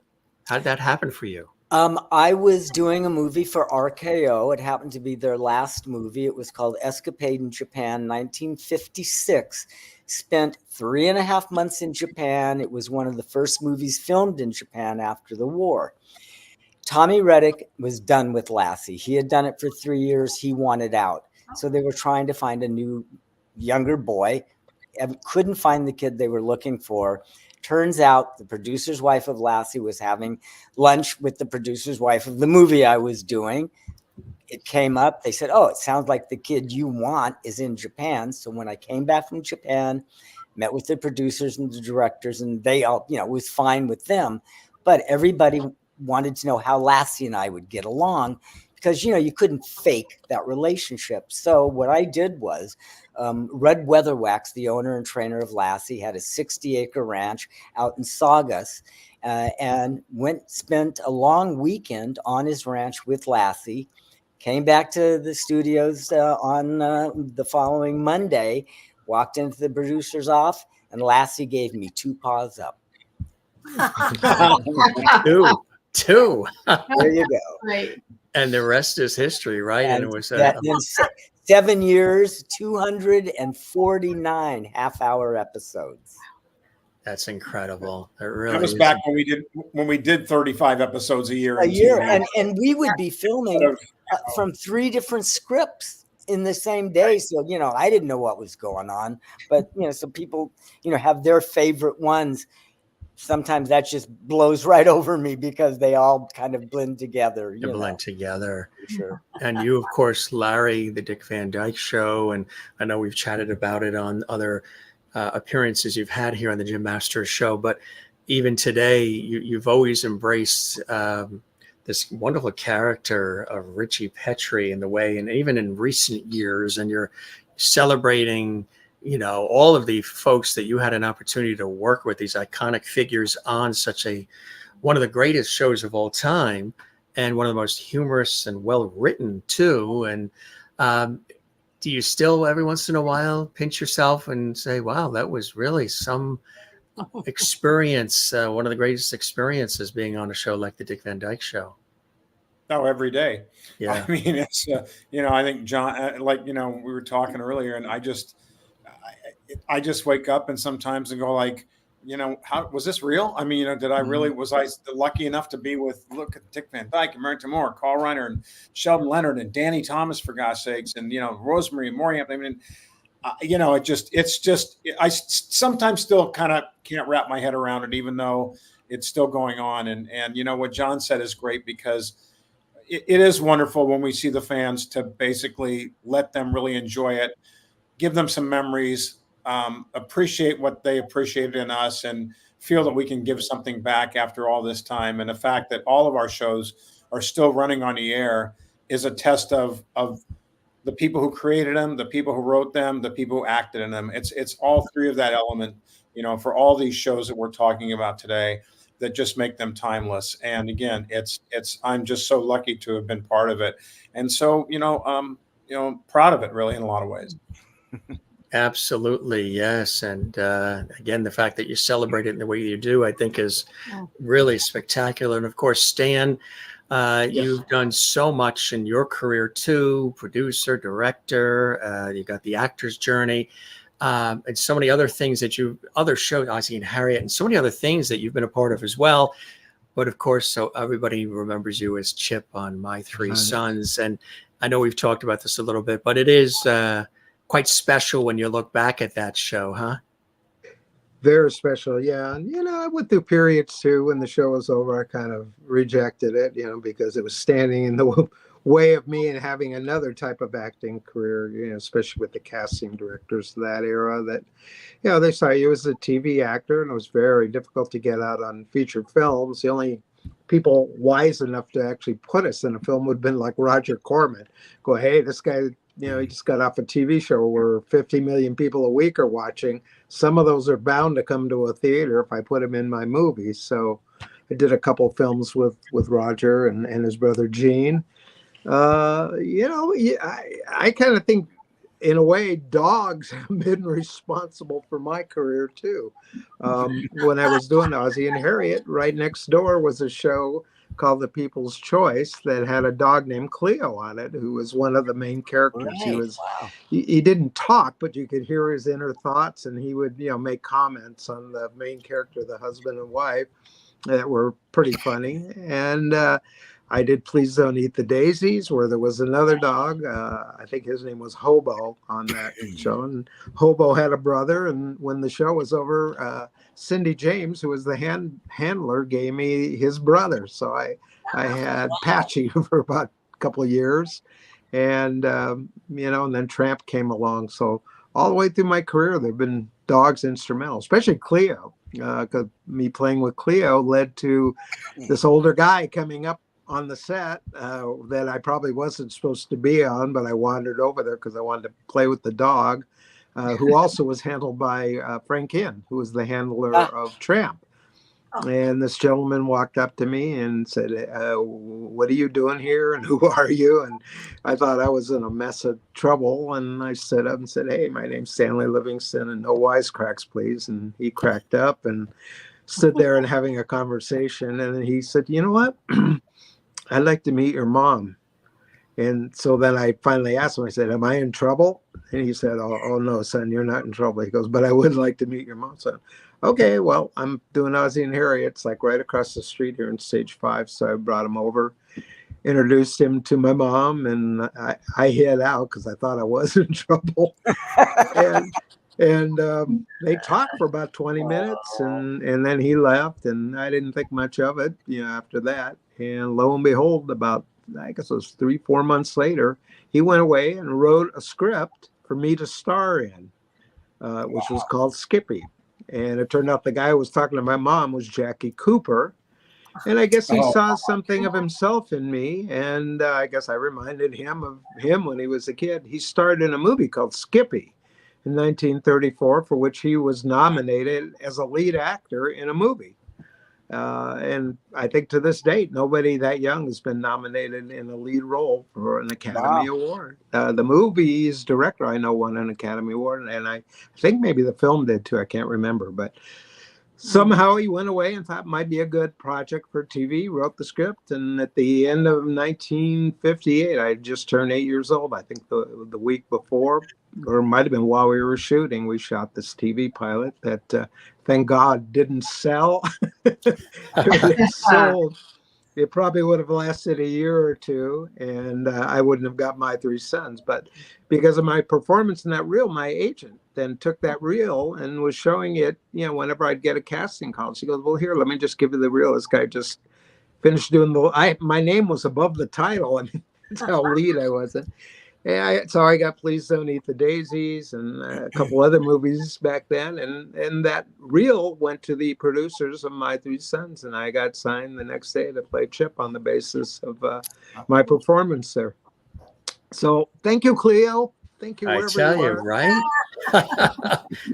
How did that happen for you? I was doing a movie for RKO. It happened to be their last movie. It was called Escapade in Japan, 1956. Spent 3.5 months in Japan. It was one of the first movies filmed in Japan after the war. Tommy Reddick was done with Lassie. He had done it for 3 years. He wanted out. So they were trying to find a new, younger boy. Couldn't find the kid they were looking for. Turns out the producer's wife of Lassie was having lunch with the producer's wife of the movie I was doing. It came up. They said, oh, it sounds like the kid you want is in Japan. So when I came back from Japan, met with the producers and the directors, and they all, it was fine with them. But everybody wanted to know how Lassie and I would get along, because, you couldn't fake that relationship. So what I did was Red Weatherwax, the owner and trainer of Lassie, had a 60-acre ranch out in Saugus, and spent a long weekend on his ranch with Lassie. Came back to the studios on the following Monday, walked into the producer's office, and Lassie gave me 2 paws up. Two. There you go. Right. And the rest is history, right? And it was 7 years, 249 half-hour episodes. That's incredible. It really that was is. back when we did 35 episodes a year. And we would be filming from 3 different scripts in the same day. So, I didn't know what was going on, but, so people, have their favorite ones. Sometimes that just blows right over me because they all kind of blend together. They blend together. Sure. And you, of course, Larry, the Dick Van Dyke Show. And I know we've chatted about it on other appearances you've had here on the Jim Masters Show. But even today, you've always embraced this wonderful character of Ritchie Petri in the way, and even in recent years, and you're celebrating all of the folks that you had an opportunity to work with, these iconic figures on such one of the greatest shows of all time, and one of the most humorous and well-written too. And do you still every once in a while pinch yourself and say, wow, that was really some experience, one of the greatest experiences being on a show like the Dick Van Dyke Show? Oh, every day. Yeah. I mean, it's, I think John, we were talking earlier, and I just wake up and sometimes and go like, how was this real? I mean, did I really, was I lucky enough to be with, look at Dick Van Dyke and Mary Moore, Carl Reiner and Sheldon Leonard and Danny Thomas, for God's sakes, and, Rosemary and Moriarty. I mean, I sometimes still kind of can't wrap my head around it, even though it's still going on. And what John said is great, because it is wonderful when we see the fans to basically let them really enjoy it, give them some memories, appreciate what they appreciated in us, and feel that we can give something back after all this time. And the fact that all of our shows are still running on the air is a test of the people who created them, the people who wrote them, the people who acted in them. It's all 3 of that element, for all these shows that we're talking about today, that just make them timeless. And again, I'm just so lucky to have been part of it. And so, proud of it, really, in a lot of ways. Absolutely, yes. And again, the fact that you celebrate it in the way you do, I think, is really spectacular. And of course, Stan, you've done so much in your career too: producer, director. You got the actor's journey, and so many other things other shows, Ozzie and Harriet, and so many other things that you've been a part of as well. But of course, so everybody remembers you as Chip on My Three Sons. And I know we've talked about this a little bit, but it is quite special when you look back at that show, huh? Very special, yeah. And, I went through periods too when the show was over. I kind of rejected it, because it was standing in the way of me and having another type of acting career, especially with the casting directors of that era that, they saw you as a TV actor, and it was very difficult to get out on featured films. The only people wise enough to actually put us in a film would have been like Roger Corman. Go, hey, this guy, he just got off a TV show where 50 million people a week are watching. Some of those are bound to come to a theater if I put him in my movie. So I did a couple films with Roger and his brother Gene. I kind of think, in a way, dogs have been responsible for my career too. When I was doing Ozzie and Harriet, right next door was a show called The People's Choice that had a dog named Cleo on it, who was one of the main characters. Right. He didn't talk, but you could hear his inner thoughts, and he would make comments on the main character, the husband and wife, that were pretty funny. And I did Please Don't Eat the Daisies, where there was another dog. I think his name was Hobo on that show. And Hobo had a brother. And when the show was over, Cindy James, who was the handler, gave me his brother. So I had Patchy for about a couple of years. And, and then Tramp came along. So all the way through my career, there have been dogs instrumental, especially Cleo. Because me playing with Cleo led to this older guy coming up on the set that I probably wasn't supposed to be on, but I wandered over there because I wanted to play with the dog, who also was handled by Frank Inn, who was the handler of Tramp. And this gentleman walked up to me and said, what are you doing here? And who are you? And I thought I was in a mess of trouble. And I stood up and said, hey, my name's Stanley Livingston, and no wisecracks, please. And he cracked up and stood there and having a conversation. And then he said, you know what? I'd like to meet your mom. And so then I finally asked him, I said, am I in trouble? And he said, oh no, son, you're not in trouble. He goes, but I would like to meet your mom. So, okay, well, I'm doing Ozzie and Harriet. It's like right across the street here in Stage 5. So I brought him over, introduced him to my mom, and I hid out because I thought I was in trouble. And they talked for about 20 minutes, and then he left, and I didn't think much of it, after that. And lo and behold, about, I guess it was 3-4 months later, he went away and wrote a script for me to star in, which was called Skippy. And it turned out the guy who was talking to my mom was Jackie Cooper. And I guess he saw something of himself in me. And I guess I reminded him of him when he was a kid. He starred in a movie called Skippy in 1934, for which he was nominated as a lead actor in a movie. And I think to this date, nobody that young has been nominated in a lead role for an Academy Award. The movie's director, I know, won an Academy Award, and I think maybe the film did too. I can't remember, but somehow he went away and thought it might be a good project for TV, wrote the script, and at the end of 1958, I just turned 8 years old. I think the week before, or it might have been while we were shooting, we shot this TV pilot that, thank God, didn't sell. If it sold, it probably would have lasted a year or two, and I wouldn't have got My Three Sons. But because of my performance in that reel, my agent then took that reel and was showing it, whenever I'd get a casting call. She goes, well, here, let me just give you the reel. This guy just finished doing my name was above the title. I mean, that's how lead I was. So I got Please Don't Eat the Daisies and a couple other movies back then. And that reel went to the producers of My Three Sons. And I got signed the next day to play Chip on the basis of my performance there. So thank you, Cleo. Thank you. I tell you, right?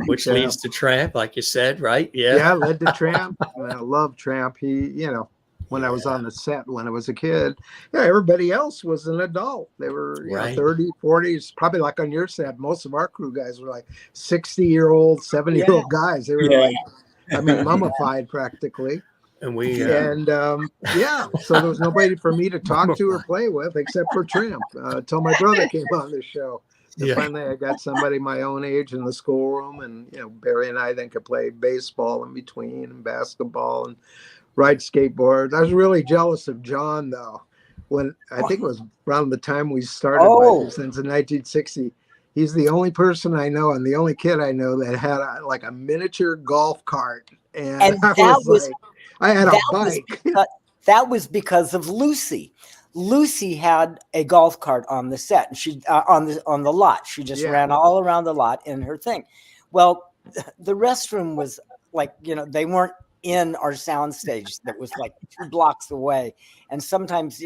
Which leads to Tramp, like you said, right? Yeah, led to Tramp. I love Tramp. He, when I was on the set when I was a kid, everybody else was an adult. They were 30, 40s, probably like on your set. Most of our crew guys were like 60-year-old, 70-year-old guys. They were mummified practically. And we, so there was nobody for me to talk to or play with except for Tramp until my brother came on the show. And finally, I got somebody my own age in the schoolroom, and Barry and I then could play baseball in between and basketball and ride skateboards. I was really jealous of John, though, when I think it was around the time we started since in 1960. He's the only person I know and the only kid I know that had a miniature golf cart. And I had a bike. That was because of Lucy. Lucy had a golf cart on the set, and she on the lot. She just ran all around the lot in her thing. Well, the restroom was they weren't in our soundstage that was like 2 blocks away. And sometimes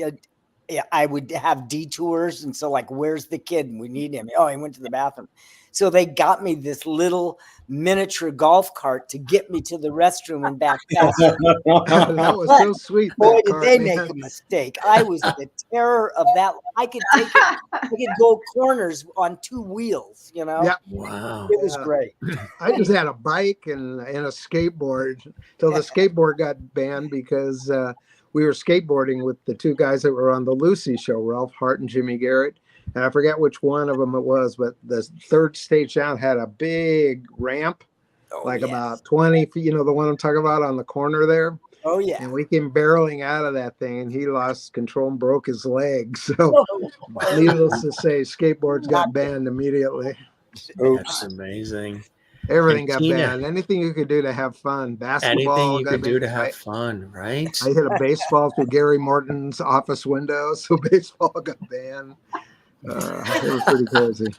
I would have detours. And so like, where's the kid? And we need him. Oh, he went to the bathroom. So they got me this little miniature golf cart to get me to the restroom and back faster. That was so sweet. Boy, that did cart, they man. make a mistake. I was the terror of that. I could go corners on 2 wheels, you know? Yeah. Wow. It was great. I just had a bike and a skateboard till the skateboard got banned because we were skateboarding with the 2 guys that were on the Lucy show, Ralph Hart and Jimmy Garrett. And I forget which one of them it was, but the 3rd stage down had a big ramp, about 20 feet, you know, the one I'm talking about on the corner there. Oh, yeah. And we came barreling out of that thing, and he lost control and broke his leg. So, needless to say, skateboards got banned immediately. That's amazing. Everything And got Tina, banned. Anything you could do to have fun. Basketball. anything you got could do to banned. have fun, right? I hit a baseball through Gary Morton's office window, so baseball got banned. It was pretty crazy.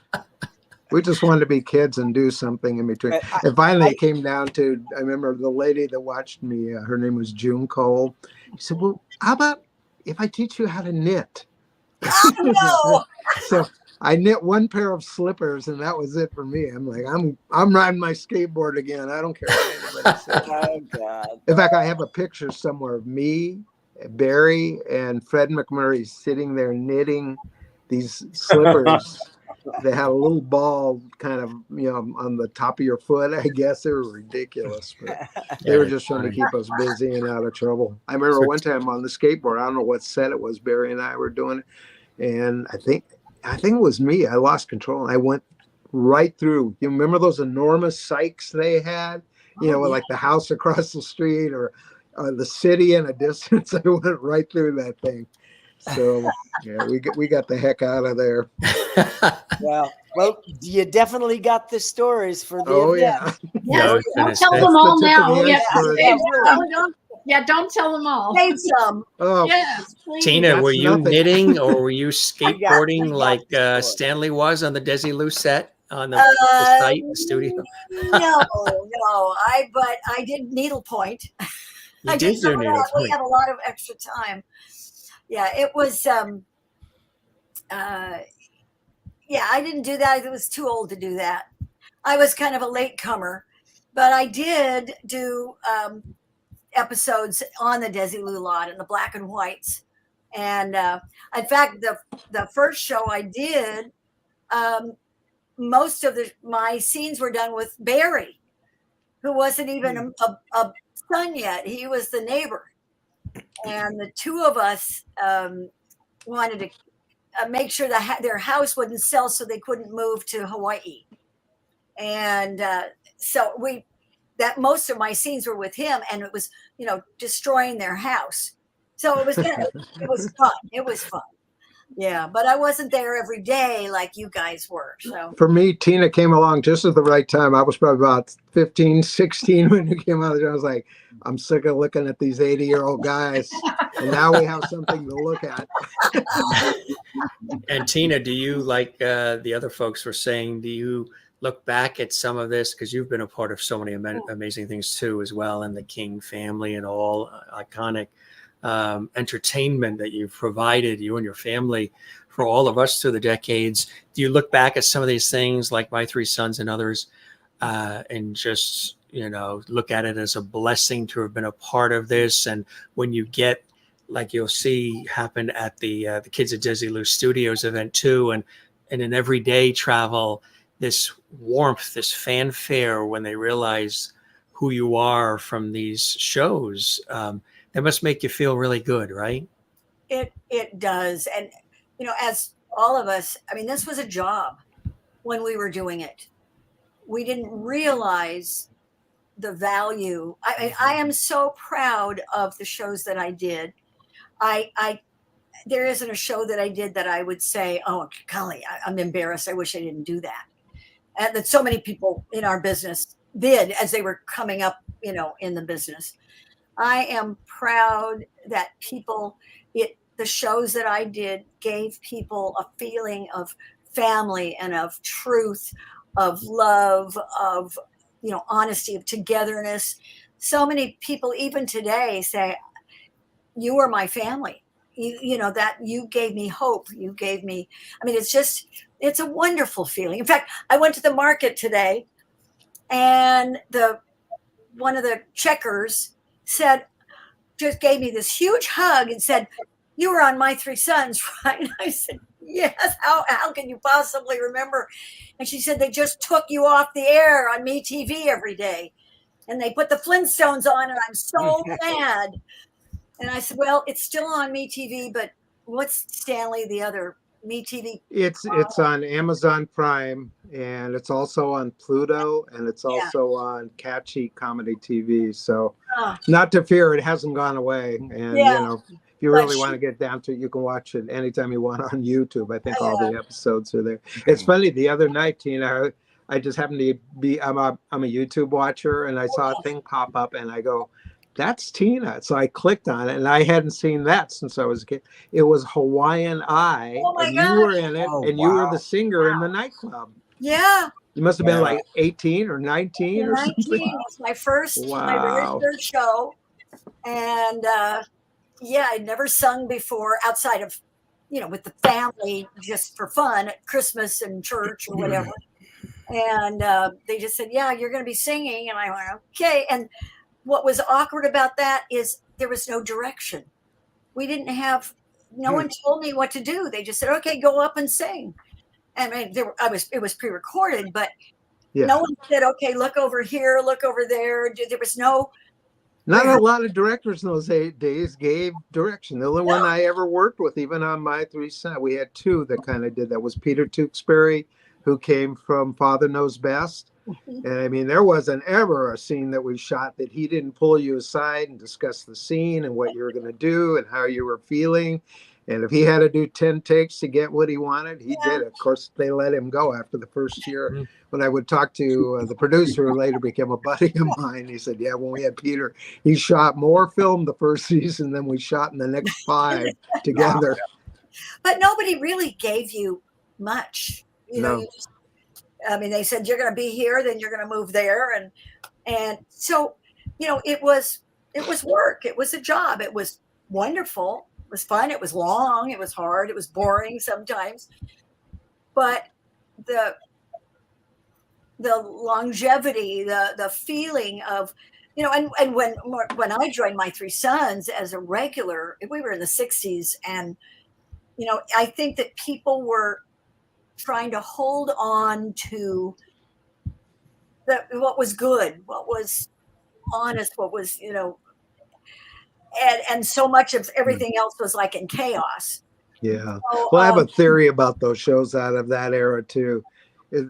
We just wanted to be kids and do something in between. And finally, it came down to, I remember the lady that watched me, her name was June Cole. She said, well, how about if I teach you how to knit? No. So I knit 1 pair of slippers, and that was it for me. I'm like, I'm riding my skateboard again. I don't care what anybody says. Oh, God. In fact, I have a picture somewhere of me, Barry, and Fred McMurray sitting there knitting these slippers. They had a little ball kind of, you know, on the top of your foot. I guess they were ridiculous, but they were just trying to keep us busy and out of trouble. I remember one time on the skateboard, I don't know what set it was, Barry and I were doing it, and I think it was me. I lost control and I went right through. You remember those enormous Sykes they had? You know, like the house across the street or the city in a distance. I went right through that thing. So yeah, we got the heck out of there. Well, you definitely got the stories for the Oh event. Yeah, Don't tell them all now. Yeah. Don't tell them all. Save some. Oh, Yes, please. Tina, That's were you nothing. knitting or were you I skateboarding got like the story. Stanley was on the Desilu set on the site, the studio? No. But I did needlepoint. You I did some do of that. We needlepoint. had a lot of extra time. Yeah, it was. Yeah, I didn't do that. I was too old to do that. I was kind of a late comer, but I did do episodes on the Desilu lot in the black and whites. And in fact, the first show I did, most of my scenes were done with Barry, who wasn't even a son yet. He was the neighbor. And the 2 of us wanted to make sure that their house wouldn't sell so they couldn't move to Hawaii. And so most of my scenes were with him, and it was, you know, destroying their house. So it was fun. It was fun. Yeah, but I wasn't there every day like you guys were. So for me, Tina came along just at the right time. I was probably about 15, 16 when you came out. I was like, I'm sick of looking at these 80-year-old guys. And now we have something to look at. And Tina, do you, like the other folks were saying, do you look back at some of this? Because you've been a part of so many amazing things too, as well, and the King family and all iconic entertainment that you've provided, you and your family, for all of us through the decades. Do you look back at some of these things like My 3 Sons and others and just, you know, look at it as a blessing to have been a part of this? And when you get, like you'll see happen at the Kids of Desilu Studios event too, and in everyday travel, this warmth, this fanfare when they realize who you are from these shows, that must make you feel really good, right? it does. And, you know, as all of us, I mean, this was a job when we were doing it. We didn't realize the value. I am so proud of the shows that I did. There isn't a show that I did that I would say, oh, golly, I'm embarrassed. I wish I didn't do that. And that so many people in our business did as they were coming up, you know, in the business. I am proud that the shows that I did gave people a feeling of family and of truth, of love, of, you know, honesty, of togetherness. so many people even today say, you were my family. You know, that you gave me hope. You gave me, I mean, it's a wonderful feeling. In fact, I went to the market today, and one of the checkers just gave me this huge hug and said, you were on My Three Sons, right? And I said, yes. How can you possibly remember? And she said, they just took you off the air on MeTV every day. And they put the Flintstones on, and I'm so mad. And I said, well, it's still on MeTV, but what's Stanley, the other MeTV? It's on Amazon Prime, and it's also on Pluto, and it's also on Catchy Comedy TV. So not to fear, it hasn't gone away. And you know, if you really want to get down to it, you can watch it anytime you want on YouTube. I think all the episodes are there. It's funny, the other night, Tina, I just happened to be, I'm a YouTube watcher, and I saw a thing pop up, and I go, that's Tina. So I clicked on it, and I hadn't seen that since I was a kid. It was Hawaiian Eye, and you were in it, and you were the singer in the nightclub. Yeah. You must have been like 18 or 19 or 19 something. was my very first show. And I'd never sung before outside of, with the family just for fun at Christmas and church or whatever. And they just said, yeah, you're going to be singing. And I went, okay. And what was awkward about that is there was no direction. We didn't have, no one told me what to do. They just said, okay, go up and sing. I mean, it was pre-recorded, but no one said, okay, look over here, look over there. There was not a lot of directors in those days gave direction. The only one I ever worked with, even on My Three Sons, we had two that kind of did that, was Peter Tewksbury, who came from Father Knows Best. And I mean, there wasn't ever a scene that we shot that he didn't pull you aside and discuss the scene and what you were going to do and how you were feeling. And if he had to do 10 takes to get what he wanted, he did it. Of course, they let him go after the first year. When I would talk to the producer, who later became a buddy of mine, he said, yeah, when we had Peter, he shot more film the first season than we shot in the next 5 together. But nobody really gave you much. They said, you're going to be here, then you're going to move there. And so, it was work. It was a job. It was wonderful. It was fun. It was long. It was hard. It was boring sometimes. But the longevity, the feeling of, and when I joined My Three Sons as a regular, we were in the 60s. And, I think that people were trying to hold on to what was good, what was honest, what was, and so much of everything else was like in chaos. Yeah. So, well, I have a theory about those shows out of that era too.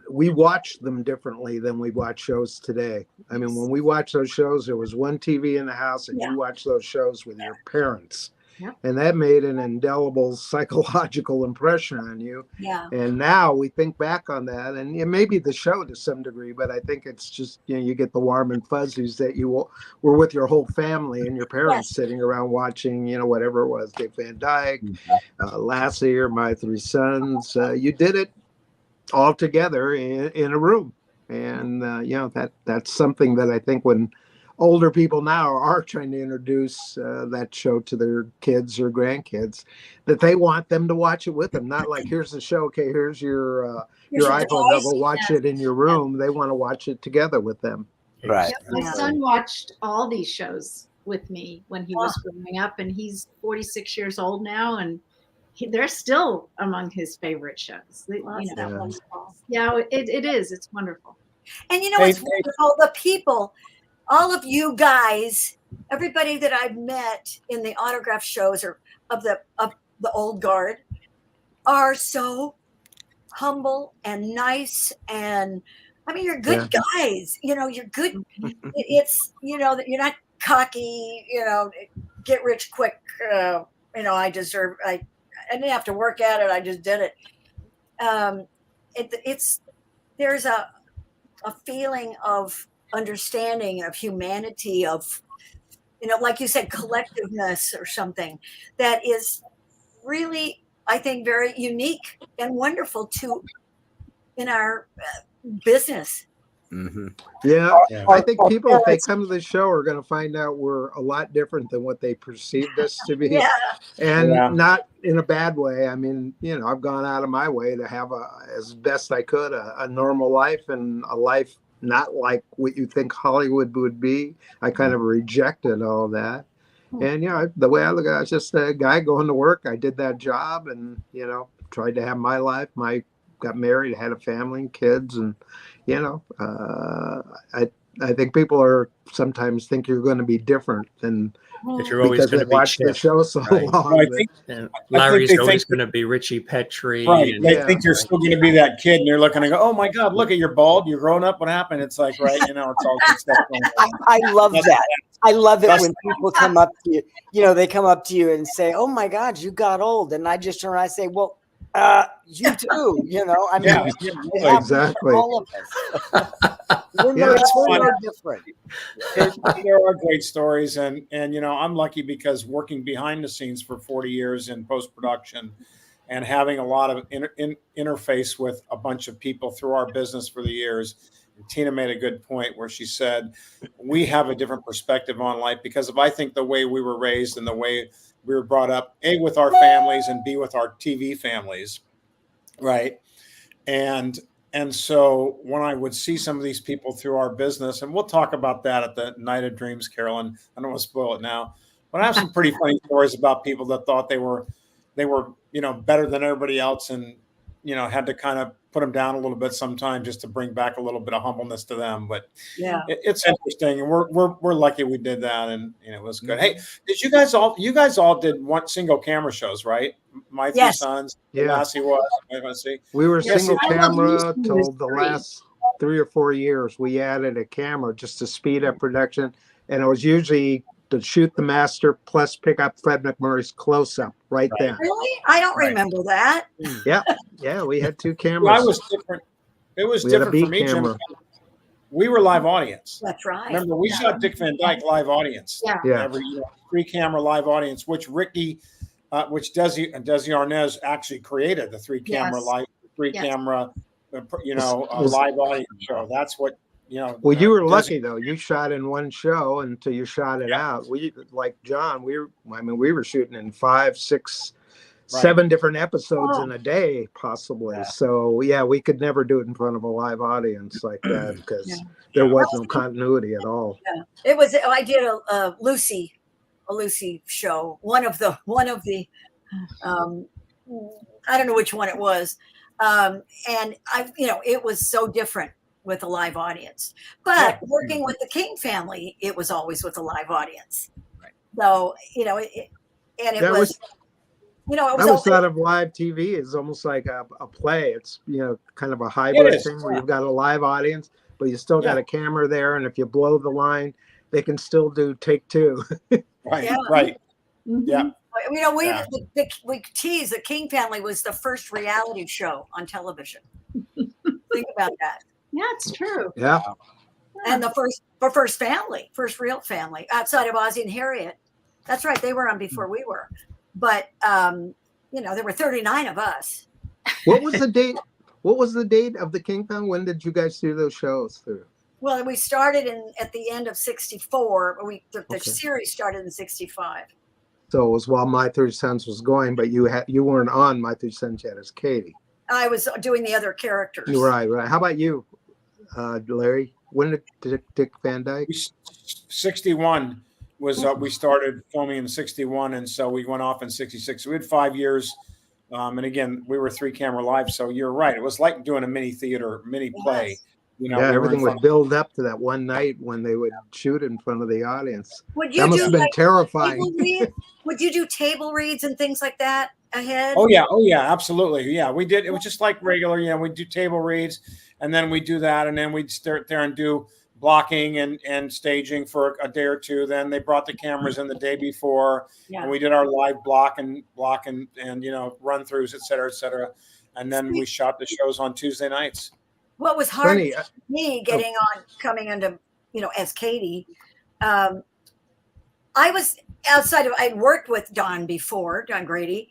We watched them differently than we watch shows today. I mean, when we watched those shows, there was one TV in the house, and you watched those shows with your parents. Yeah. And that made an indelible psychological impression on you. Yeah. And now we think back on that, and it may be the show to some degree, but I think it's just, you get the warm and fuzzies that you were with your whole family and your parents sitting around watching, whatever it was, Dick Van Dyke, Lassie or My Three Sons. You did it all together in a room. And, that's something that I think when older people now are trying to introduce that show to their kids or grandkids, that they want them to watch it with them. Not like, here's the show, okay, here's your iPhone, they'll watch it in your room. They want to watch it together with them. Right. My son watched all these shows with me when he was growing up, and he's 46 years old now, and they're still among his favorite shows. Wonderful. Yeah, it is. It's wonderful. And it's wonderful. The people, all of you guys, everybody that I've met in the autograph shows or of the old guard are so humble and nice. And I mean, you're good guys, you're good. It's, that you're not cocky, get rich quick. I didn't have to work at it. I just did it. There's a feeling of understanding, of humanity, of, like you said, collectiveness or something that is really, I think, very unique and wonderful in our business. Mm-hmm. Yeah, Yeah. I think people, if they come to the show, are going to find out we're a lot different than what they perceived us to be. Yeah. And Yeah. not in a bad way. I mean, you know, I've gone out of my way to have as best I could, a normal life, and a life not like what you think Hollywood would be. I kind of rejected all that. And, you know, the way I look at it, I was just a guy going to work. I did that job and, you know, tried to have my life. Got married, had a family and kids. And, you know, I think people are sometimes think you're going to be different than That you're always because going they to be watch the Chip. show so Right. long. Well, I that- think, And I think Larry's they always think- going to be Ritchie Petri. right. And, They Yeah. think you're still going to be that kid, and you're looking and go, "Oh my God, look at you're bald. You're grown up. What happened?" It's like, right, you know, it's all good stuff going on. I love that. I love it That's- when people come up to you. You know, they come up to you and say, "Oh my God, you got old," and I just turn around and say, "Well, you too." You know, I mean, Yeah, it happens to exactly. all of us. We're Yeah, no, it's we're fun. no different. there are great stories, and you know, I'm lucky because working behind the scenes for 40 years in post production, and having a lot of interface with a bunch of people through our business for the years. Tina made a good point where she said we have a different perspective on life because of I think the way we were raised and the way we were brought up, A, with our families, and B, with our TV families, right? And so when I would see some of these people through our business, and we'll talk about that at the Night of Dreams, Carolyn, I don't want to spoil it now, but I have some pretty funny stories about people that thought they were, you know, better than everybody else, and, you know, had to kind of put them down a little bit sometimes just to bring back a little bit of humbleness to them. But Yeah. it's interesting, and we're lucky we did that, and it was good. Hey, did you guys all did one single camera shows, right? My three Yes. sons, Yeah. Lassie was. Let's see. We were Yes, single I love camera using till this the three. last 3 or 4 years. We added a camera just to speed up production, and it was usually to shoot the master plus pick up Fred McMurray's close up right then. Really? I don't Right. remember that. Yeah, we had 2 Well, cameras. I was different. It was We had a different for B me, Jim. camera. We were live audience. That's right. Remember, we shot Dick Van Dyke live audience. Yeah. Yeah. Every 3-camera live audience, which Ricky, which Desi Arnaz actually created the 3-camera Yes. live, 3-camera, you know, Was- live audience show. That's what, you know. Well, you were Desi- lucky though. You shot in one show until you shot it out. We, like John, we were shooting in 5, 6, Right. 7 different episodes Oh. in a day, possibly. Yeah. So yeah, we could never do it in front of a live audience like that because Yeah. there was no continuity at all. It was. I did a Lucy show. One of the. I don't know which one it was, and it was so different with a live audience. But working with the King family, it was always with a live audience. Right. So it That was. It I was. always open. thought of live TV as almost like a play. It's, kind of a hybrid is. thing where you've got a live audience, but you still got Yeah. a camera there. And if you blow the line, they can still do take 2. Right, Yeah. right. Mhm. Yeah. We we tease the King family was the first reality show on television. Think about that. Yeah, it's true. Yeah. And the first real family outside of Ozzie and Harriet. That's right. They were on before we were. But, there were 39 of us. What was the date? What was the date of the King family? When did you guys do those shows through? Well, we started at the end of 64. The Okay. series started in 65. So it was while My Three Sons was going, but you weren't on My Three Sons yet as Katie. I was doing the other characters. Right. How about you, Larry? When did Dick Van Dyke? 61 was we started filming in 61, and so we went off in 66. So we had 5 years, and again, we were 3-camera live. So you're right; it was like doing a mini theater, mini play. Yes. We Yeah, were in everything would front- build up to that one night when they would shoot in front of the audience. Would you That must do have been like terrifying. table reads? Would you do table reads and things like that ahead? Oh yeah, absolutely. Yeah, we did. It was just like regular. We do table reads, and then we do that, and then we'd start there and do blocking and staging for a day or two. Then they brought the cameras in the day before, Yeah. and we did our live block and run throughs, et cetera, and then we shot the shows on Tuesday nights. What was hard Funny, for me coming into, as Katie, I was I'd worked with Don before, Don Grady,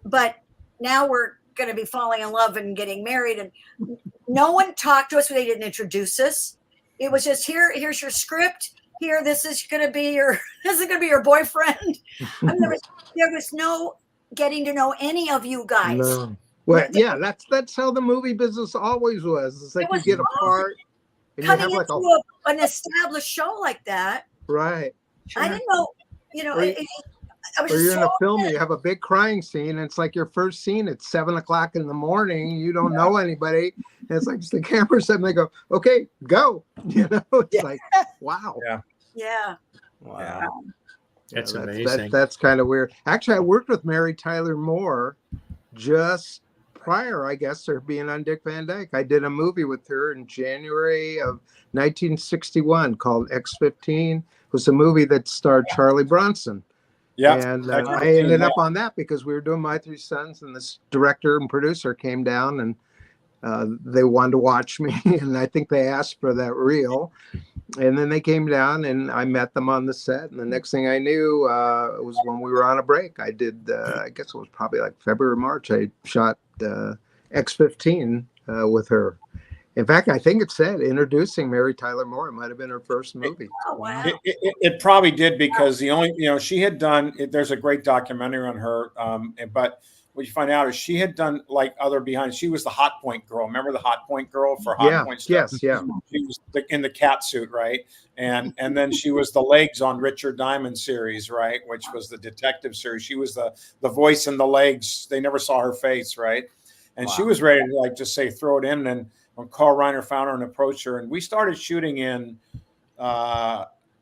but now we're going to be falling in love and getting married. And No one talked to us. They didn't introduce us. It was just here's your script. Here, this is going to be your boyfriend. I mean, there was no getting to know any of you guys. No. Well, yeah, that's how the movie business always was. It's like you get a part and you coming have like into an established show like that. right. I didn't know, I was Or just you're in a so film, you have a big crying scene, and it's like your first scene. It's 7:00 in the morning. You don't know anybody, and it's like the camera set, and they go, "Okay, go." It's like, wow. Yeah. Wow. That's Yeah, amazing. That's kind of weird. Actually, I worked with Mary Tyler Moore just prior, I guess, to her being on Dick Van Dyke. I did a movie with her in January of 1961 called X-15. It was a movie that starred Charlie Bronson. Yeah. And I ended up on that because we were doing My Three Sons, and this director and producer came down, and they wanted to watch me, and I think they asked for that reel. And then they came down, and I met them on the set. And the next thing I knew, it was when we were on a break. I did, I guess it was probably like February or March. I shot X-15 with her. In fact, I think it said introducing Mary Tyler Moore. It might have been her first movie. Oh, wow. It probably did, because the only, she had done, there's a great documentary on her, but what you find out is she had done like other behind. She was the Hot Point girl. Remember the Hot Point girl for Hot Point stuff? Yes, yeah. She was in the cat suit, right? And then she was the legs on Richard Diamond series, right? Which was the detective series. She was the voice and the legs. They never saw her face, right? And she was ready to like just say throw it in. And when Carl Reiner found her and approached her, and we started shooting in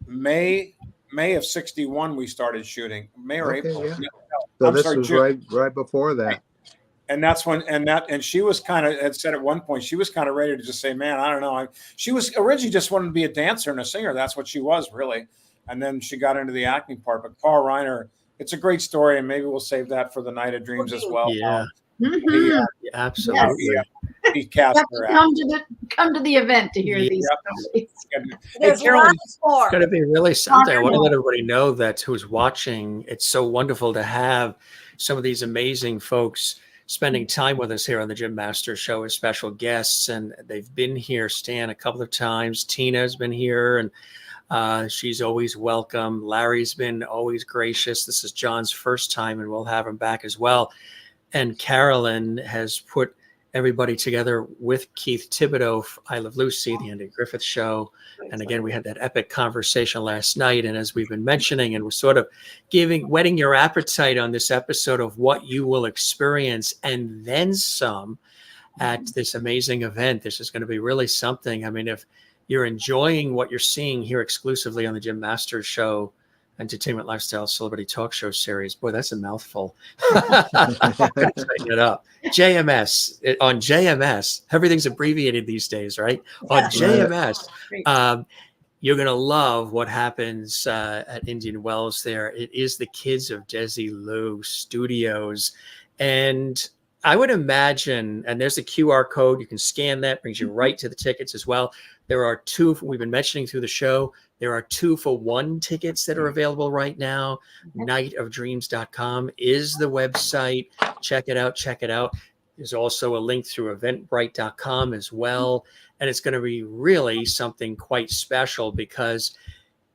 May of '61. We started shooting May or April. Yeah. So this was June. right before that. And that's when, and she was had said at one point, she was kind of ready to just say, man, I don't know. She was originally just wanted to be a dancer and a singer. That's what she was really. And then she got into the acting part. But Carl Reiner, it's a great story. And maybe we'll save that for the Night of Dreams as well. Yeah. Mhm. Absolutely. He cast her out. Come to the event to hear these stories. There's Carolyn, lots more. It's going to be really something. I want to let everybody know that who's watching. It's so wonderful to have some of these amazing folks spending time with us here on the Jim Masters Show as special guests. And they've been here, Stan, a couple of times. Tina's been here, and she's always welcome. Larry's been always gracious. This is John's first time, and we'll have him back as well. And Carolyn has put everybody together with Keith Thibodeau, I Love Lucy, the Andy Griffith Show. And again, we had that epic conversation last night. And as we've been mentioning, and we're sort of whetting your appetite on this episode of what you will experience and then some at this amazing event. This is going to be really something. I mean, if you're enjoying what you're seeing here exclusively on the Jim Masters Show, Entertainment Lifestyle Celebrity Talk Show series. Boy, that's a mouthful. It up. JMS. On JMS, everything's abbreviated these days, right? On JMS, you're going to love what happens at Indian Wells there. It is the Kids of Desilu Studios. And I would imagine, and there's a QR code, you can scan that, brings you right to the tickets as well. There are two, we've been mentioning through the show, there are 2-for-1 tickets that are available right now. Niteofdreams.com is the website. Check it out. There's also a link through eventbrite.com as well. And it's going to be really something quite special because,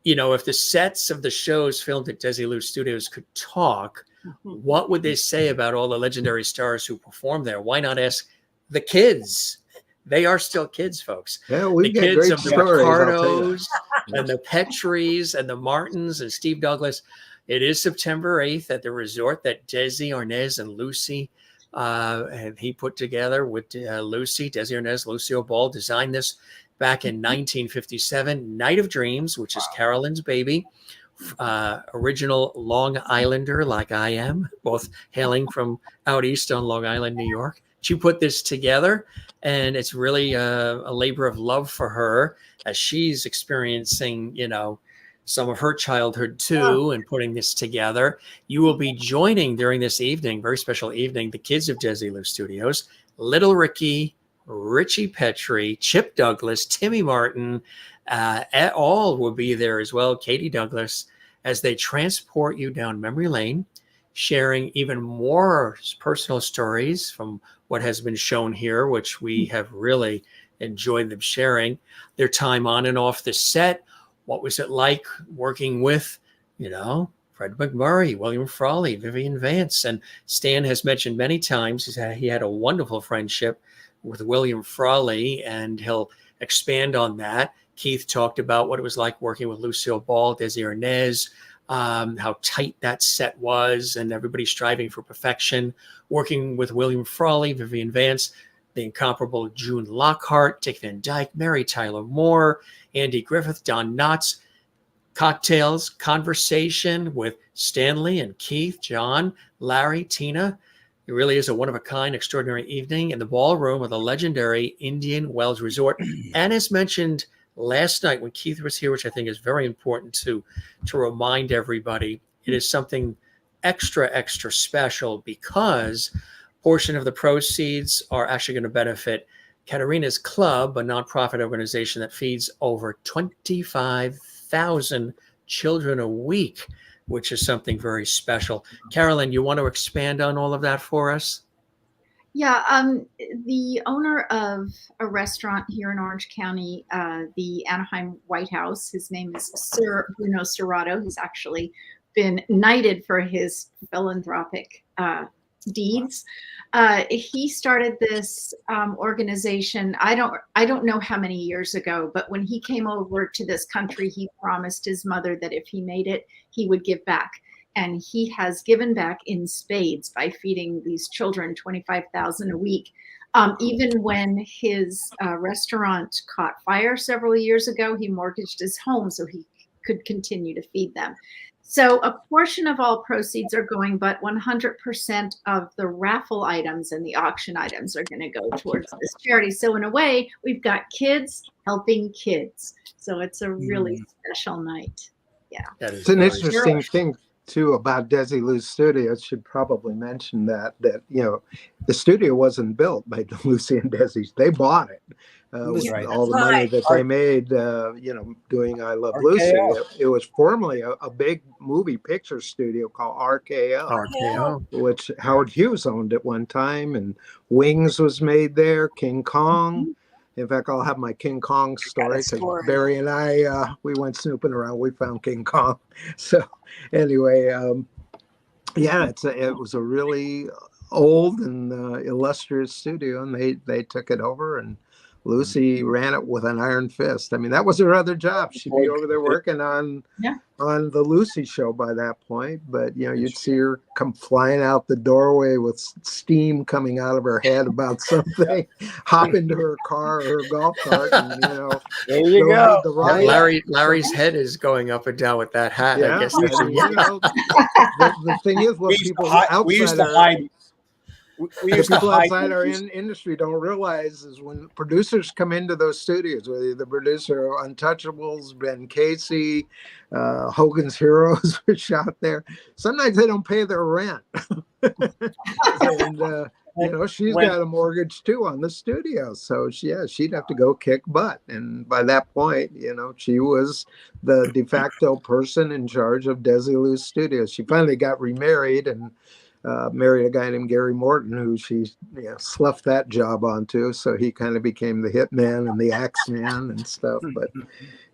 if the sets of the shows filmed at Desilu Studios could talk, what would they say about all the legendary stars who perform there? Why not ask the kids? They are still kids, folks. Yeah, we the get kids great of the stories, Ricardos and the Petris and the Martins and Steve Douglas. It is September 8th at the resort that Desi Arnaz and Lucy he put together with Lucy. Desi Arnaz, Lucille Ball designed this back in 1957. Night of Dreams, which is Carolyn's baby. Original Long Islander like I am, both hailing from out east on Long Island, New York. She put this together, and it's really a labor of love for her as she's experiencing, some of her childhood too, and putting this together. You will be joining during this evening, very special evening, the Kids of Desilu Studios, Little Ricky, Ritchie Petri, Chip Douglas, Timmy Martin, all will be there as well, Katie Douglas, as they transport you down memory lane sharing even more personal stories from what has been shown here, which we have really enjoyed them sharing their time on and off the set. What was it like working with, Fred McMurray, William Frawley, Vivian Vance? And Stan has mentioned many times he had a wonderful friendship with William Frawley, and he'll expand on that. Keith talked about what it was like working with Lucille Ball, Desi Arnaz, how tight that set was, and everybody striving for perfection. Working with William Frawley, Vivian Vance, the incomparable June Lockhart, Dick Van Dyke, Mary Tyler Moore, Andy Griffith, Don Knotts. Cocktails, conversation with Stanley and Keith, John, Larry, Tina. It really is a one-of-a-kind, extraordinary evening in the ballroom of the legendary Indian Wells Resort. And as mentioned last night when Keith was here, which I think is very important to remind everybody, it is something extra special because a portion of the proceeds are actually going to benefit Katerina's Club, a nonprofit organization that feeds over 25,000 children a week, which is something very special. Carolyn, you want to expand on all of that for us? Yeah, the owner of a restaurant here in Orange County, the Anaheim White House, his name is Sir Bruno Serrato. He's actually been knighted for his philanthropic deeds. He started this organization. I don't know how many years ago, but when he came over to this country, he promised his mother that if he made it, he would give back. And he has given back in spades by feeding these children 25,000 a week. Even when his restaurant caught fire several years ago, he mortgaged his home so he could continue to feed them. So a portion of all proceeds are going, but 100% of the raffle items and the auction items are going to go towards this charity. So in a way, we've got kids helping kids. So it's a really special night. Yeah. It's an interesting thing too about Desilu Studios. Should probably mention that the studio wasn't built by Lucy and Desi. They bought it. Right. All the money that they made, doing I Love Lucy. It was formerly a big movie picture studio called RKO, which Howard Hughes owned at one time, and Wings was made there, King Kong. In fact, I'll have my King Kong story because Barry and I, we went snooping around. We found King Kong. So anyway, it was a really old and illustrious studio, and they took it over, and Lucy ran it with an iron fist. I mean, that was her other job. She'd be over there working on the Lucy show by that point. But, you'd see her come flying out the doorway with steam coming out of her head about something, hop into her car or her golf cart, and, there you go. Larry's head is going up and down with that hat. Yeah, I guess the thing is, what people outside our industry don't realize is when producers come into those studios, whether the producer of Untouchables, Ben Casey, Hogan's Heroes were shot there, sometimes they don't pay their rent. And, she's got a mortgage too on the studio. So she'd have to go kick butt. And by that point, she was the de facto person in charge of Desilu Studios. She finally got remarried and married a guy named Gary Morton, who she sloughed that job onto. So he kind of became the hitman and the axe man and stuff. But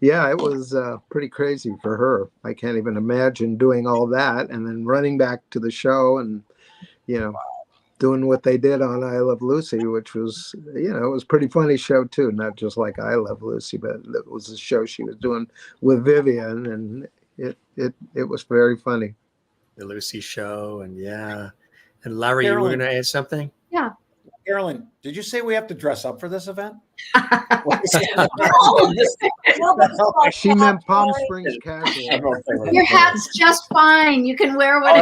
it was pretty crazy for her. I can't even imagine doing all that and then running back to the show and, doing what they did on I Love Lucy, which was, it was a pretty funny show too. Not just like I Love Lucy, but it was a show she was doing with Vivian, and it was very funny. The Lucy show, and Larry, Carolyn, you were going to add something? Yeah. Carolyn, did you say we have to dress up for this event? She meant Palm Springs casual. Your hat's just fine. You can wear what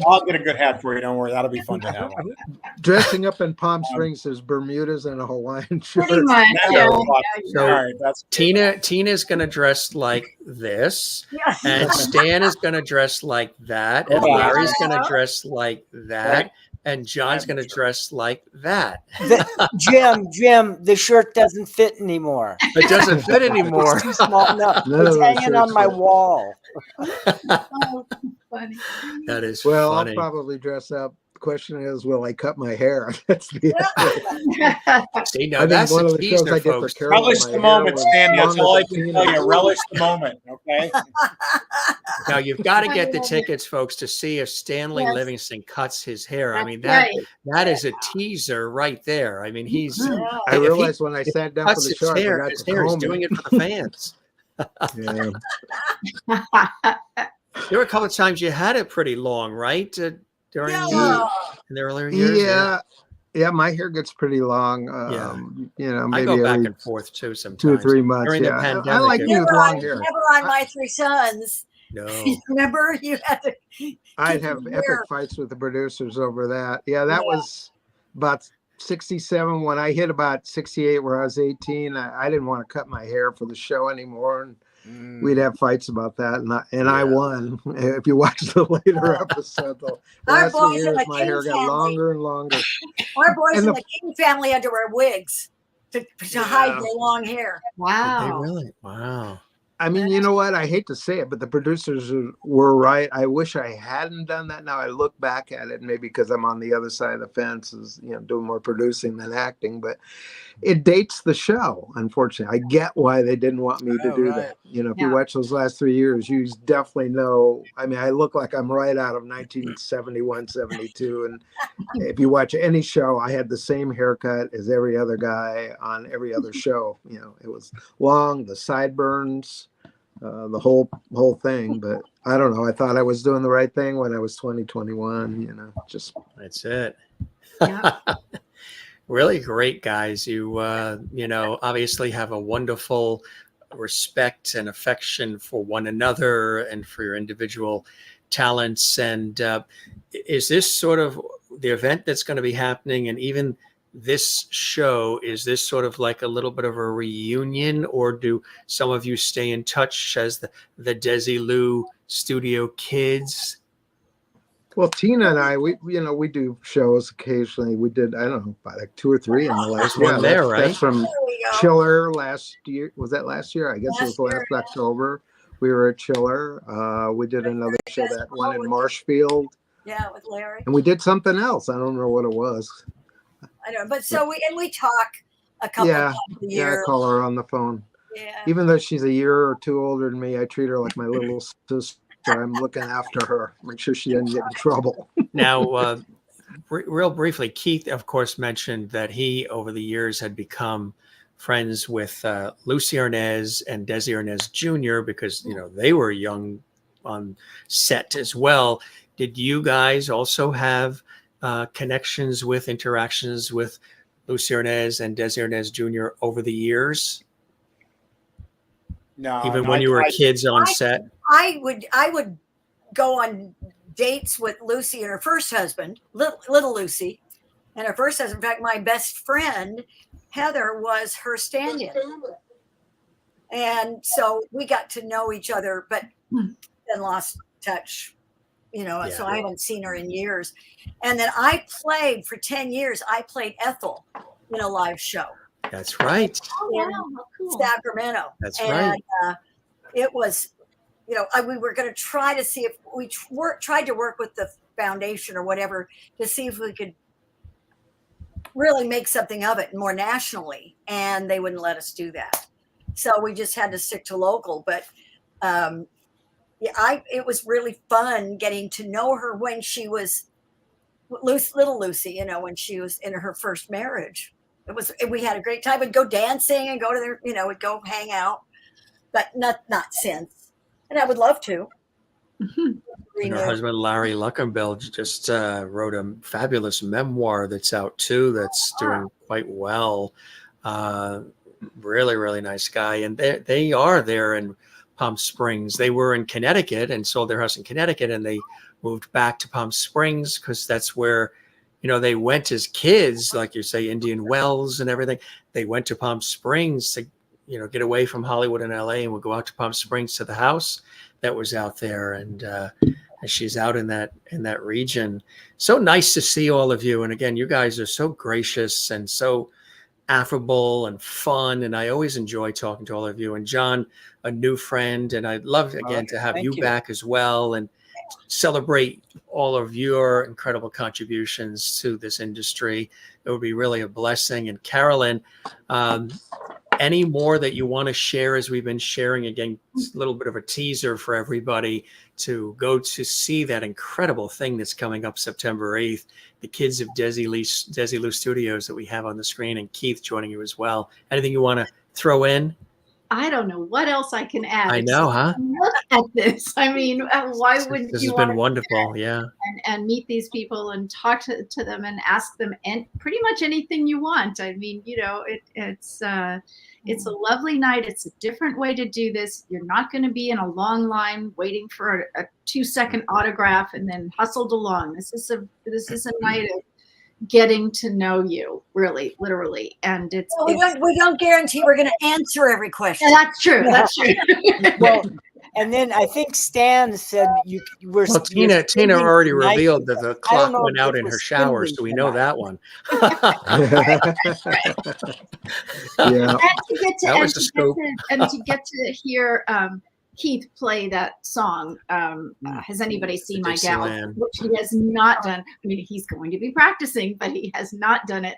I'll get a good hat for you. Don't worry. That'll be fun to have. Dressing up in Palm Springs is Bermudas and a Hawaiian shirt. Pretty much. So right, Tina's going to dress like this, and Stan is going to dress like that, and Larry's going to dress like that. and John's going to dress like that. Jim, the shirt doesn't fit anymore. It doesn't fit anymore. It's too small. No, None of it's those hanging on shirts my fit. wall. Oh, funny. That is Well, funny. I'll probably dress up. The question is, will I cut my hair? That's the See, now I think that's one the of the shows teaser, I did for folks. Carolyn, Relish my the hair moment, was Stan. That's longer all I than can tell you. Tina's. Relish the moment, okay? Now you've got to get the love it. tickets, folks, to see if Stanley Yes. Livingston cuts his hair. I That's mean, that right. that is a teaser right there. I mean, he's Yeah. I if he realized when I sat down for cuts the his show, I hair, forgot his to hair is comb doing it. it for the fans. Yeah. There were a couple of times you had it pretty long, right? During Yeah. in the earlier years. Yeah, my hair gets pretty long. You know, I maybe go back every and forth too sometimes. 2 or 3 months. During the Yeah, I pandemic, like it me was- with long hair. Never on My Three Sons. No. Remember, you had to. I'd keep have your epic hair. fights with the producers over that. Yeah, that Yeah. was about 67. When I hit about 68, where I was 18, I didn't want to cut my hair for the show anymore. And we'd have fights about that. And I Yeah. won. If you watch the later episode, the Our last 3 boys in years, the my hair King got family. longer and longer. Our boys And in the- the King family had to wear wigs to hide Yeah. their long hair. Did they Wow. really? Wow. I mean, you know what? I hate to say it, but the producers were right. I wish I hadn't done that. Now I look back at it, maybe because I'm on the other side of the fence, is doing more producing than acting. But it dates the show. Unfortunately, I get why they didn't want me to Oh, do right. that. If you Yeah. watch those last 3 years, you definitely know. I mean, I look like I'm right out of 1971, 72. And if you watch any show, I had the same haircut as every other guy on every other show. It was long, the sideburns, the whole thing. But I don't know. I thought I was doing the right thing when I was 20, 21. Just That's it. Yeah. Really great guys. You obviously have a wonderful respect and affection for one another and for your individual talents. And is this sort of the event that's going to be happening? And even this show, is this sort of like a little bit of a reunion, or do some of you stay in touch as the Desilu Studio kids? Well, Tina and I, we do shows occasionally. We did, I don't know, about like 2 or 3 in the last There's one there, that's, right? That's from There we go. Chiller last year. Was that last year? I guess it was Last year, last October. We were at Chiller. We did another show, that one in Marshfield. Yeah, with Larry. And we did something else. I don't know what it was. I don't know, but so we talk a couple Yeah, of times a I year. call her on the phone. Yeah. Even though she's a year or 2 older than me, I treat her like my little sister. I'm looking after her, make sure she doesn't get in trouble. Now, real briefly, Keith, of course, mentioned that he, over the years, had become friends with Lucy Arnaz and Desi Arnaz Jr. because, they were young on set as well. Did you guys also have connections with, interactions with Lucy Arnaz and Desi Arnaz Jr. over the years? No, Even when you were kids on set? I would go on dates with Lucy and her first husband, little Lucy, and her first husband. In fact, my best friend Heather was her stand-in, and so we got to know each other, but then lost touch. So I haven't seen her in years. And then I played for 10 years. I played Ethel in a live show. That's right. Oh, wow. How cool. Sacramento. That's and, right. It was, we were going to try to see if we tried to work with the foundation or whatever to see if we could really make something of it more nationally. And they wouldn't let us do that. So we just had to stick to local. But it was really fun getting to know her when she was little Lucy, when she was in her first marriage. We had a great time. We'd go dancing and go to their, we'd go hang out, but not since. And I would love to. And her husband, Larry Luckenbill, just wrote a fabulous memoir that's out too. That's doing quite well. Really, really nice guy. And they are there in Palm Springs. They were in Connecticut and sold their house in Connecticut, and they moved back to Palm Springs because that's where, they went as kids, like you say, Indian Wells and everything. They went to Palm Springs to, get away from Hollywood and LA, and would go out to Palm Springs to the house that was out there. And as she's out in that region. So nice to see all of you. And again, you guys are so gracious and so affable and fun. And I always enjoy talking to all of you. And Jon, a new friend. And I'd love again to have you back as well and celebrate all of your incredible contributions to this industry. It would be really a blessing. And Carolyn, any more that you want to share, as we've been sharing, again, a little bit of a teaser for everybody to go to see that incredible thing that's coming up September 8th, the Kids of Desilu Studios that we have on the screen, and Keith joining you as well. Anything you want to throw in? I don't know what else I can add. I know, huh? Look at this. I mean, why wouldn't this you has been wonderful, yeah. And meet these people and talk to them and ask them and pretty much anything you want. I mean, you know, it's a lovely night. It's a different way to do this. You're not going to be in a long line waiting for a 2-second autograph and then hustled along. This is a night of getting to know you, really, literally. And we don't guarantee we're going to answer every question. That's true. That's true. Well, and then I think Stan said you were. Well, Tina already revealed that the clock went out in her shower, so we know that one. Yeah. And to get to hear Keith play that song. Has anybody seen My Gal? Which he has not done. I mean, he's going to be practicing, but he has not done it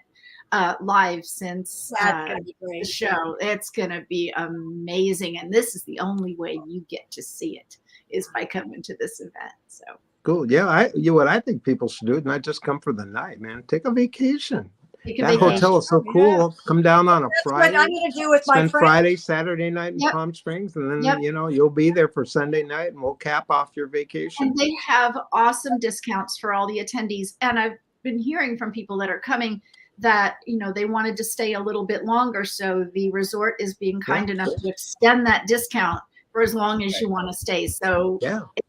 live since the show. It's going to be amazing. And this is the only way you get to see it is by coming to this event. So cool. Yeah. What I think people should do is not just come for the night, man. Take a vacation. That hotel is so cool. Yeah. Come down on a Friday. What I'm going to do with my friends. Friday, Saturday night in Palm Springs, and then you know you'll be there for Sunday night, and we'll cap off your vacation. And they have awesome discounts for all the attendees. And I've been hearing from people that are coming that they wanted to stay a little bit longer, so the resort is being kind enough to extend that discount for as long as you want to stay. So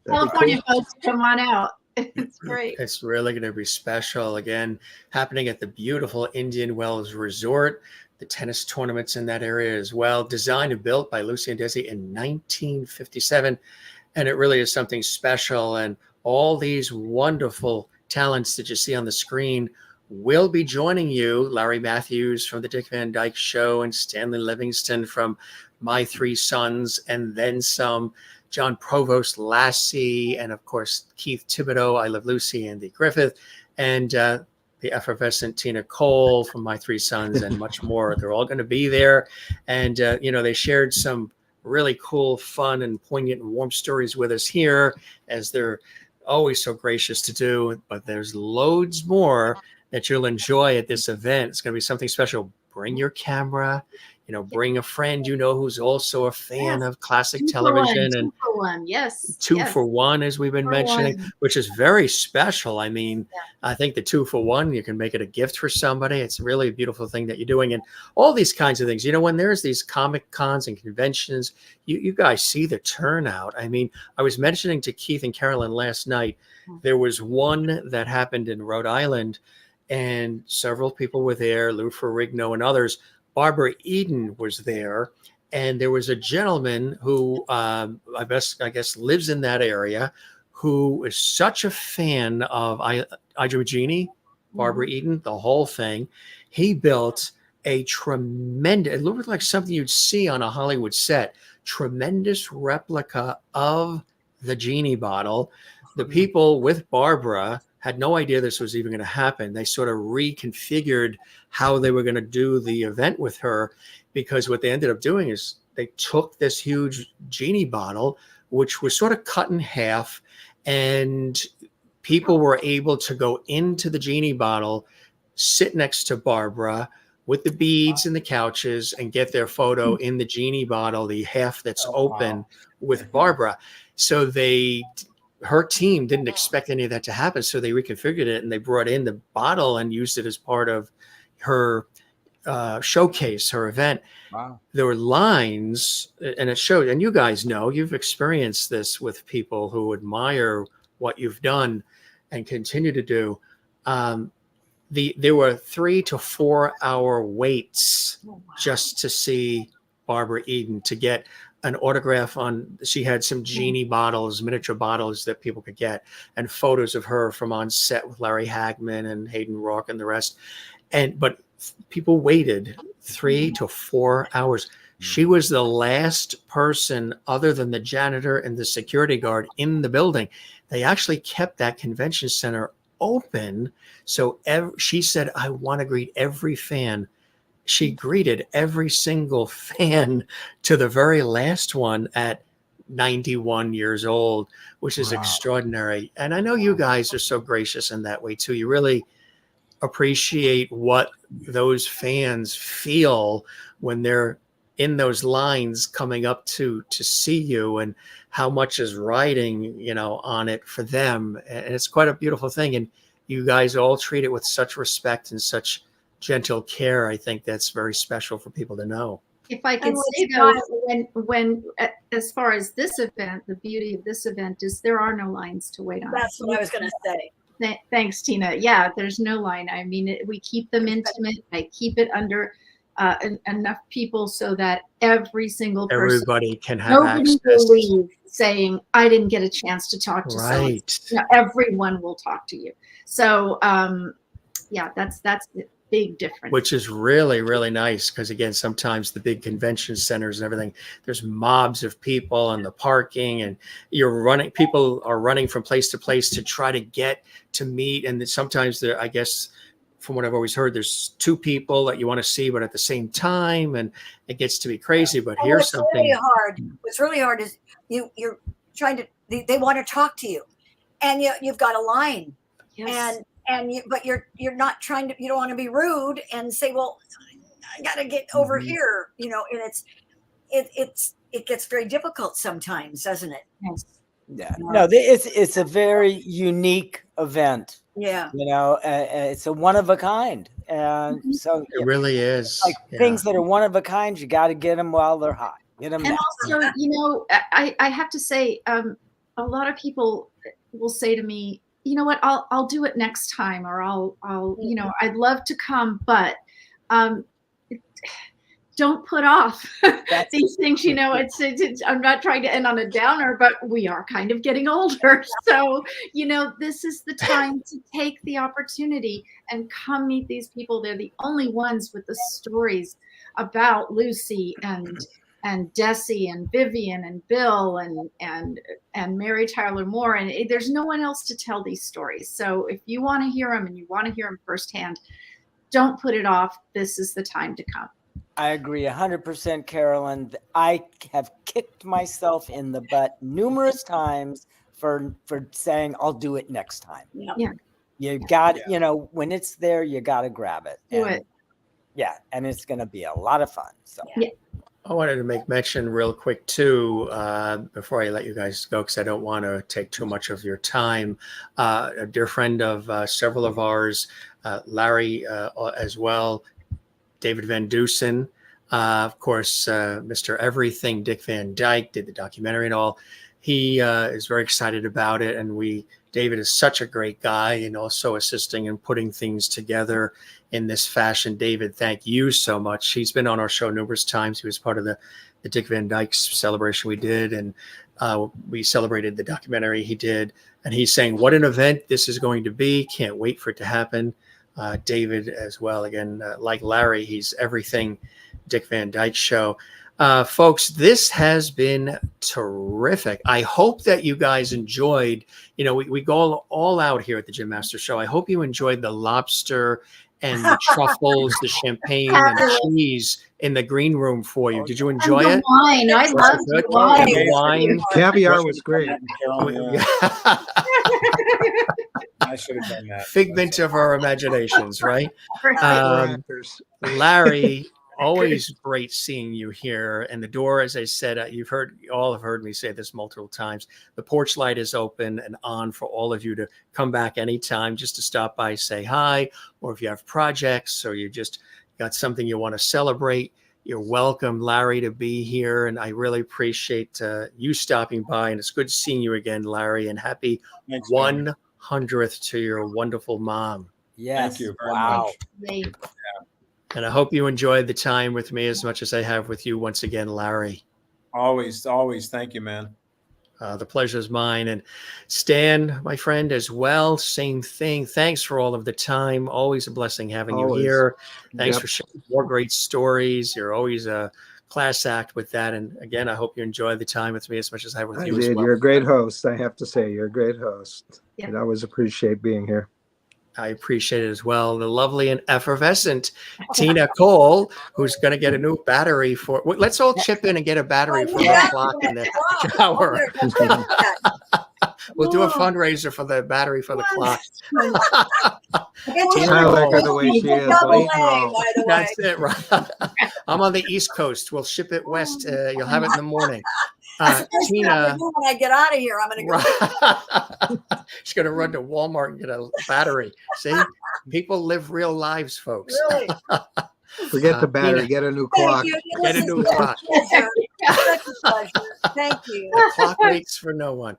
California folks, come on out. It's great. It's really going to be special. Again, happening at the beautiful Indian Wells Resort. The tennis tournaments in that area as well. Designed and built by Lassie and Desi in 1957. And it really is something special. And all these wonderful talents that you see on the screen will be joining you. Larry Mathews from the Dick Van Dyke Show and Stanley Livingston from My Three Sons and Then Some. Jon Provost, Lassie, and of course, Keith Thibodeau, I Love Lucy, Andy Griffith, and the effervescent Tina Cole from My Three Sons, and much more. They're all going to be there. And, they shared some really cool, fun, and poignant and warm stories with us here, as they're always so gracious to do. But there's loads more that you'll enjoy at this event. It's going to be something special. Bring your camera. Bring a friend who's also a fan of classic television. Two for one, yes. Two for one, as we've been mentioning, which is very special. I mean, I think the 2 for 1, you can make it a gift for somebody. It's really a beautiful thing that you're doing. And all these kinds of things. When there's these comic cons and conventions, you guys see the turnout. I mean, I was mentioning to Keith and Carolyn last night, there was one that happened in Rhode Island, and several people were there, Lou Ferrigno and others. Barbara Eden was there, and there was a gentleman who I guess lives in that area, who is such a fan of I Dream of Jeannie, Barbara Eden, the whole thing. He built a tremendous, it looked like something you'd see on a Hollywood set, tremendous replica of the Genie bottle. The people with Barbara had no idea this was even going to happen. They sort of reconfigured how they were going to do the event with her, because what they ended up doing is they took this huge Genie bottle, which was sort of cut in half, and people were able to go into the Genie bottle, sit next to Barbara with the beads and the couches, and get their photo in the Genie bottle, the half that's open with Barbara. So her team didn't expect any of that to happen, so they reconfigured it, and they brought in the bottle and used it as part of her showcase, her event. Wow. There were lines, and it showed, and you guys know, you've experienced this with people who admire what you've done and continue to do. There were 3 to 4 hour waits just to see Barbara Eden, to get an autograph on, she had some genie bottles, miniature bottles that people could get, and photos of her from on set with Larry Hagman and Hayden Rourke and the rest. But people waited 3 to 4 hours. She was the last person other than the janitor and the security guard in the building. They actually kept that convention center open. So she said, I want to greet every fan. She greeted every single fan to the very last one at 91 years old, which is extraordinary. And I know you guys are so gracious in that way too. You really appreciate what those fans feel when they're in those lines coming up to see you, and how much is riding, on it for them. And it's quite a beautiful thing. And you guys all treat it with such respect and such gentle care. I think that's very special for people to know. If I could say though, when as far as this event, the beauty of this event is there are no lines to wait on. That's what I was going to say. Thanks, Tina. Yeah, there's no line. I mean, we keep them intimate. I keep it under enough people so that everybody can have access. Will leave saying, I didn't get a chance to talk to someone. Everyone will talk to you. So that's the big difference. Which is really, really nice, because again, sometimes the big convention centers and everything, there's mobs of people and the parking, and people are running from place to place to try to get to meet. And sometimes there, I guess, from what I've always heard, there's 2 people that you want to see, but at the same time, and it gets to be crazy. But here's something really hard. What's really hard is you're trying to. They want to talk to you, and you've got a line, but you're not trying to. You don't want to be rude and say, "Well, I got to get over here," And it gets very difficult sometimes, doesn't it? Yes. Yeah. No, it's a very unique event. Yeah. It's a one of a kind. And so it really is. Like things that are one of a kind, you got to get them while they're hot. Get them. And also, I have to say, a lot of people will say to me, you know what, I'll do it next time, or I'll I'd love to come, but don't put off these things. It's I'm not trying to end on a downer, but we are kind of getting older. So, this is the time to take the opportunity and come meet these people. They're the only ones with the stories about Lucy and Desi and Vivian and Bill and Mary Tyler Moore. And there's no one else to tell these stories. So if you want to hear them and you want to hear them firsthand, don't put it off. This is the time to come. I agree 100%, Carolyn. I have kicked myself in the butt numerous times for saying I'll do it next time. Yeah. You got, when it's there, you got to grab it. Do it. Yeah, and it's going to be a lot of fun. So. Yeah. I wanted to make mention real quick too, before I let you guys go, because I don't want to take too much of your time. A dear friend of several of ours, Larry as well, David Van Dusen, of course, Mr. Everything, Dick Van Dyke, did the documentary and all. He is very excited about it. And David is such a great guy, and also assisting and putting things together in this fashion. David, thank you so much. He's been on our show numerous times. He was part of the Dick Van Dyke celebration we did, and we celebrated the documentary he did. And he's saying, what an event this is going to be. Can't wait for it to happen. David as well. Again, like Larry, he's everything Dick Van Dyke Show. Folks, this has been terrific. I hope that you guys enjoyed, we go all out here at the Jim Master Show. I hope you enjoyed the lobster and the truffles, the champagne and the cheese in the green room for you. Did you enjoy it? Wine. I love the wine. The wine. Caviar was great. I should have done that. Figment of our imaginations, right? Larry, always great seeing you here. And the door, as I said, all have heard me say this multiple times. The porch light is open and on for all of you to come back anytime, just to stop by, say hi, or if you have projects or you just got something you want to celebrate, you're welcome, Larry, to be here. And I really appreciate you stopping by. And it's good seeing you again, Larry. And happy 100th to your wonderful mom. Yes. Thank you very much. Yeah. And I hope you enjoyed the time with me as much as I have with you once again, Larry. Always, always. Thank you, man. The pleasure is mine. And Stan, my friend, as well, same thing. Thanks for all of the time. Always a blessing having you here. Thanks for sharing more great stories. You're always a class act with that. And again, I hope you enjoy the time with me as much as I have with you as well. You're a great host. I have to say, you're a great host. Yeah. And I always appreciate being here. I appreciate it as well. The lovely and effervescent Tina Cole, who's going to get a new battery for. Let's all chip in and get a battery for the clock in the shower. We'll do a fundraiser for the battery for the clock. I like her the way she is. That's it, right? I'm on the East Coast. We'll ship it west. You'll have it in the morning. Tina, when I get out of here, I'm going to go. She's going to run to Walmart and get a battery. See, people live real lives, folks. Really? Forget the battery. Get a new clock. Get a new clock. Such a pleasure. Thank you. The clock waits for no one.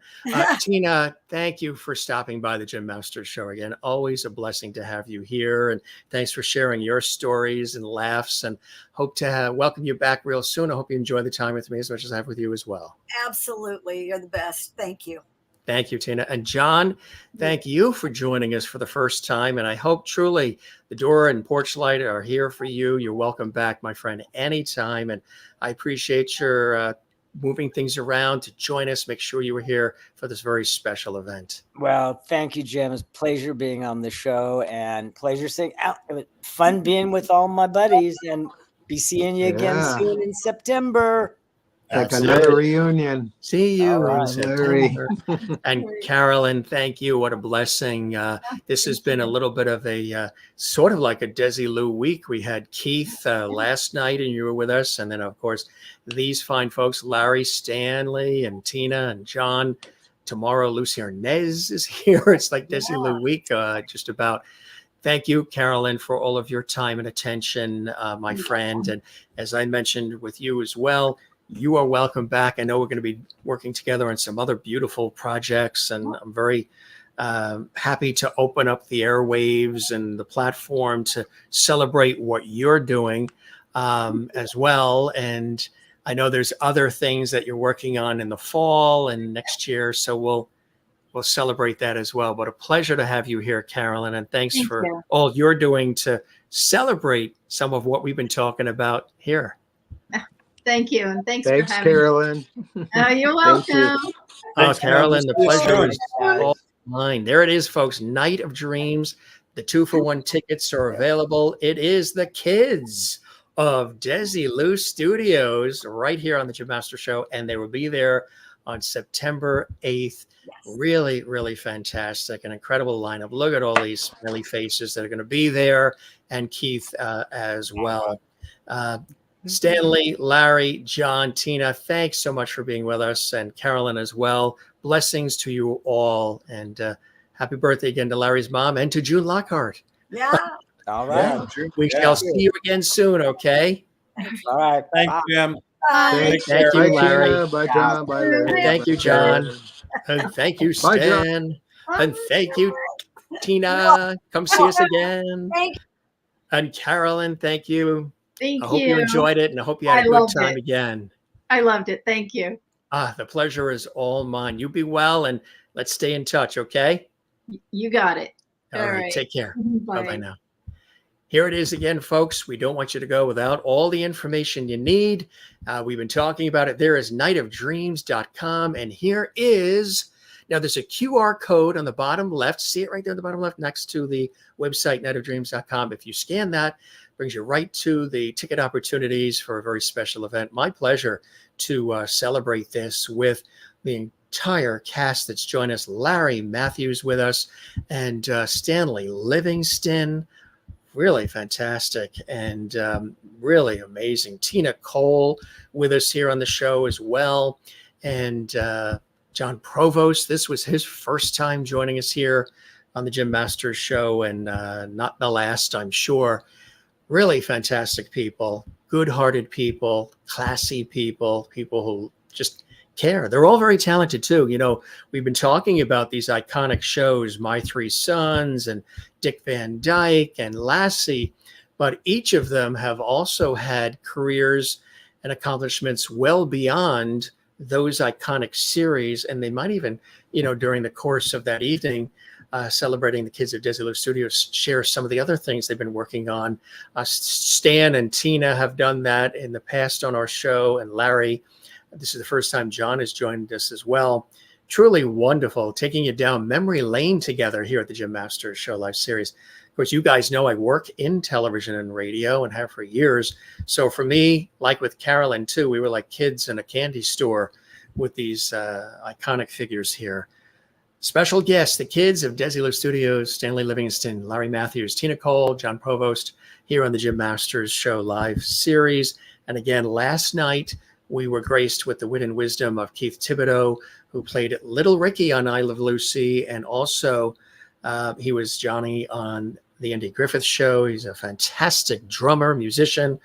Tina, thank you for stopping by the Jim Masters Show again. Always a blessing to have you here. And thanks for sharing your stories and laughs. And hope to welcome you back real soon. I hope you enjoy the time with me as much as I have with you as well. Absolutely. You're the best. Thank you. Thank you, Tina. And Jon, thank you for joining us for the first time. And I hope truly the door and porch light are here for you. You're welcome back, my friend, anytime. And I appreciate your moving things around to join us. Make sure you were here for this very special event. Well, thank you, Jim. It's a pleasure being on the show and pleasure seeing out. It was fun being with all my buddies and be seeing you again soon in September. Like another reunion. See you All in right, September. And Carolyn, thank you. What a blessing. This has been a little bit of a sort of like a Desilu week. We had Keith last night and you were with us. And then, of course, these fine folks, Larry Stanley and Tina and Jon. Tomorrow, Lucy Arnez is here. It's like Desilu week just about. Thank you, Carolyn, for all of your time and attention, my friend. And as I mentioned with you as well, you are welcome back. I know we're going to be working together on some other beautiful projects, and I'm very happy to open up the airwaves and the platform to celebrate what you're doing as well. And I know there's other things that you're working on in the fall and next year, so we'll celebrate that as well. But a pleasure to have you here, Carolyn, and thanks for all you're doing to celebrate some of what we've been talking about here. Thank you. And thanks for having Carolyn. me. You're welcome. Oh, Carolyn, the pleasure is all mine. There it is, folks. Night of Dreams. The 2-for-1 tickets are available. It is the Kids of Desilu Studios right here on the Jim Masters Show, and they will be there on September 8th. Really, really fantastic. An incredible lineup. Look at all these smiley faces that are going to be there, and Keith as well. Stanley, Larry, Jon, Tina, thanks so much for being with us, and Carolyn as well. Blessings to you all, and happy birthday again to Larry's mom and to June Lockhart. Yeah. All right. We shall see you again soon, okay? All right. Thank you, Jim. Bye. Thank you, Larry. Bye, Jon. Bye, Larry. And thank you, Jon. And thank you, Bye, Jon. Stan. And thank you, Tina. Come see us again. Thank you. And Carolyn, thank you. Thank I hope you enjoyed it, and I hope you had a good loved time it. again. I loved it. Thank you. The pleasure is all mine. You be well, and let's stay in touch, okay? You got it. All right. Take care. Bye. Bye-bye now. Here it is again, folks. We don't want you to go without all the information you need. We've been talking about it. There is nightofdreams.com, and here is, now there's a QR code on the bottom left. See it right there on the bottom left next to the website, nightofdreams.com. If you scan that, brings you right to the ticket opportunities for a very special event. My pleasure to celebrate this with the entire cast that's joined us. Larry Mathews with us, and Stanley Livingston. Really fantastic and really amazing. Tina Cole with us here on the show as well. And Jon Provost, this was his first time joining us here on the Jim Masters Show, and not the last, I'm sure. Really fantastic people, good-hearted people, classy people, people who just care. They're all very talented too. You know, we've been talking about these iconic shows, My Three Sons and Dick Van Dyke and Lassie, but each of them have also had careers and accomplishments well beyond those iconic series. And they might even, during the course of that evening, celebrating the Kids of Desilu Studios, share some of the other things they've been working on. Stan and Tina have done that in the past on our show, and Larry. This is the first time Jon has joined us as well. Truly wonderful, taking you down memory lane together here at the Jim Masters Show Live series. Of course, you guys know I work in television and radio and have for years. So for me, like with Carolyn too, we were like kids in a candy store with these iconic figures here. Special guests, the Kids of Desilu Studios, Stanley Livingston, Larry Mathews, Tina Cole, Jon Provost, here on the Jim Masters Show Live series. And again, last night, we were graced with the wit and wisdom of Keith Thibodeau, who played Little Ricky on I Love Lucy, and also he was Johnny on the Andy Griffith Show. He's a fantastic drummer, musician.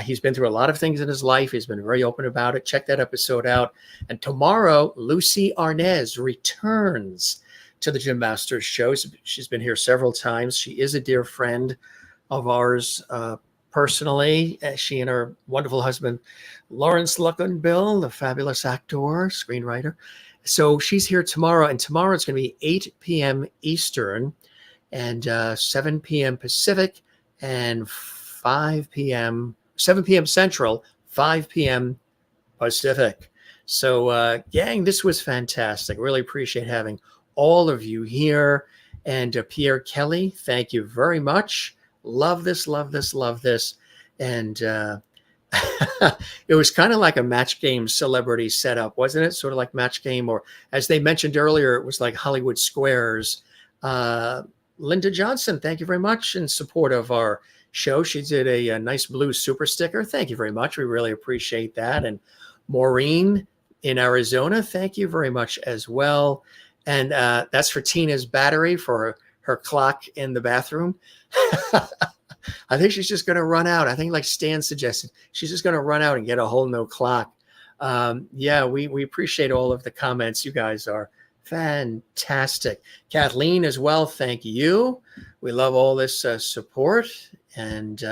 He's been through a lot of things in his life. He's been very open about it. Check that episode out. And tomorrow, Lucy Arnaz returns to the Jim Masters Show. She's been here several times. She is a dear friend of ours personally. She and her wonderful husband, Lawrence Luckinbill, the fabulous actor, screenwriter. So she's here tomorrow, and tomorrow it's going to be 8 p.m. Eastern and 7 p.m. Pacific and 7 p.m. Central, 5 p.m. Pacific. So, gang, this was fantastic. Really appreciate having all of you here. And Pierre Kelly, thank you very much. Love this, love this, love this. And it was kind of like a Match Game celebrity setup, wasn't it? Sort of like Match Game, or as they mentioned earlier, it was like Hollywood Squares. Linda Johnson, thank you very much in support of our show. She did a nice blue super sticker. Thank you very much. We really appreciate that. And Maureen in Arizona, thank you very much as well. And that's for Tina's battery for her clock in the bathroom. I think she's just going to run out. I think, like Stan suggested, she's just going to run out and get a whole new clock. Yeah, we appreciate all of the comments. You guys are fantastic. Kathleen as well, thank you. We love all this support, and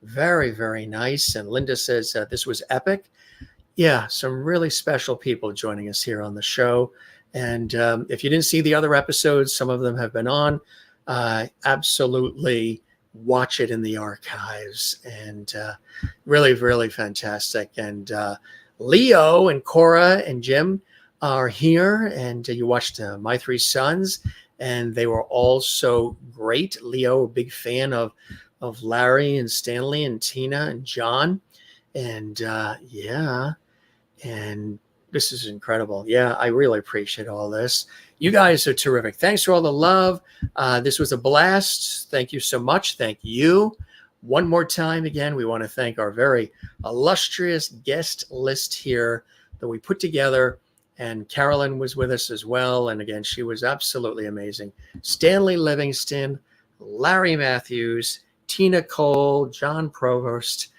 very, very nice. And Linda says this was epic. Yeah, some really special people joining us here on the show. And if you didn't see the other episodes, some of them have been on. Absolutely watch it in the archives. And really, really fantastic. And Leo and Cora and Jim are here. And you watched My Three Sons, and they were all so great. Leo, a big fan of Larry and Stanley and Tina and Jon. And yeah, and this is incredible. Yeah, I really appreciate all this. You guys are terrific. Thanks for all the love. This was a blast. Thank you so much. Thank you. One more time, again, we want to thank our very illustrious guest list here that we put together. And Carolyn was with us as well. And again, she was absolutely amazing. Stanley Livingston, Larry Mathews, Tina Cole, Jon Provost,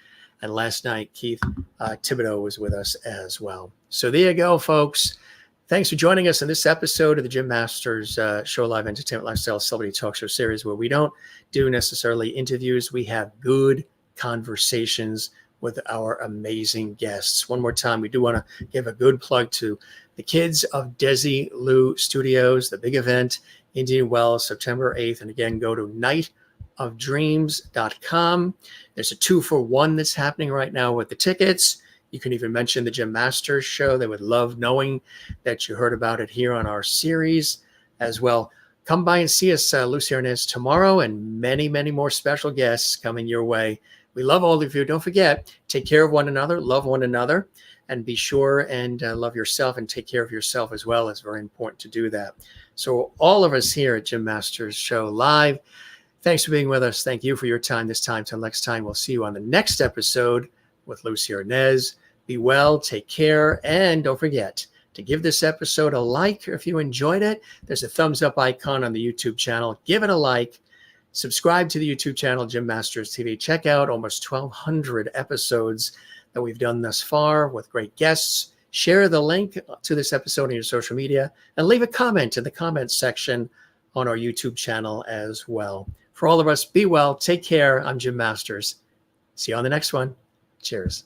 and last night, Keith Thibodeau was with us as well. So there you go, folks. Thanks for joining us in this episode of the Jim Masters Show Live Entertainment Lifestyle Celebrity Talk Show series, where we don't do necessarily interviews. We have good conversations with our amazing guests. One more time, we do want to give a good plug to the Kids of Desilu Studios, the big event, Indian Wells, September 8th. And again, go to niteofdreams.com. There's a 2-for-1 that's happening right now with the tickets. You can even mention the Jim Masters Show. They would love knowing that you heard about it here on our series as well. Come by and see us, Lucy Arnaz, tomorrow, and many, many more special guests coming your way. We love all of you. Don't forget, take care of one another, love one another, and be sure and love yourself and take care of yourself as well. It's very important to do that. So all of us here at Jim Masters Show Live, thanks for being with us. Thank you for your time this time. Till next time, we'll see you on the next episode with Lucy Arnaz. Be well, take care, and don't forget to give this episode a like if you enjoyed it. There's a thumbs up icon on the YouTube channel. Give it a like. Subscribe to the YouTube channel, Jim Masters TV. Check out almost 1,200 episodes that we've done thus far with great guests. Share the link to this episode on your social media, and leave a comment in the comments section on our YouTube channel as well. For all of us, be well, take care. I'm Jim Masters. See you on the next one. Cheers.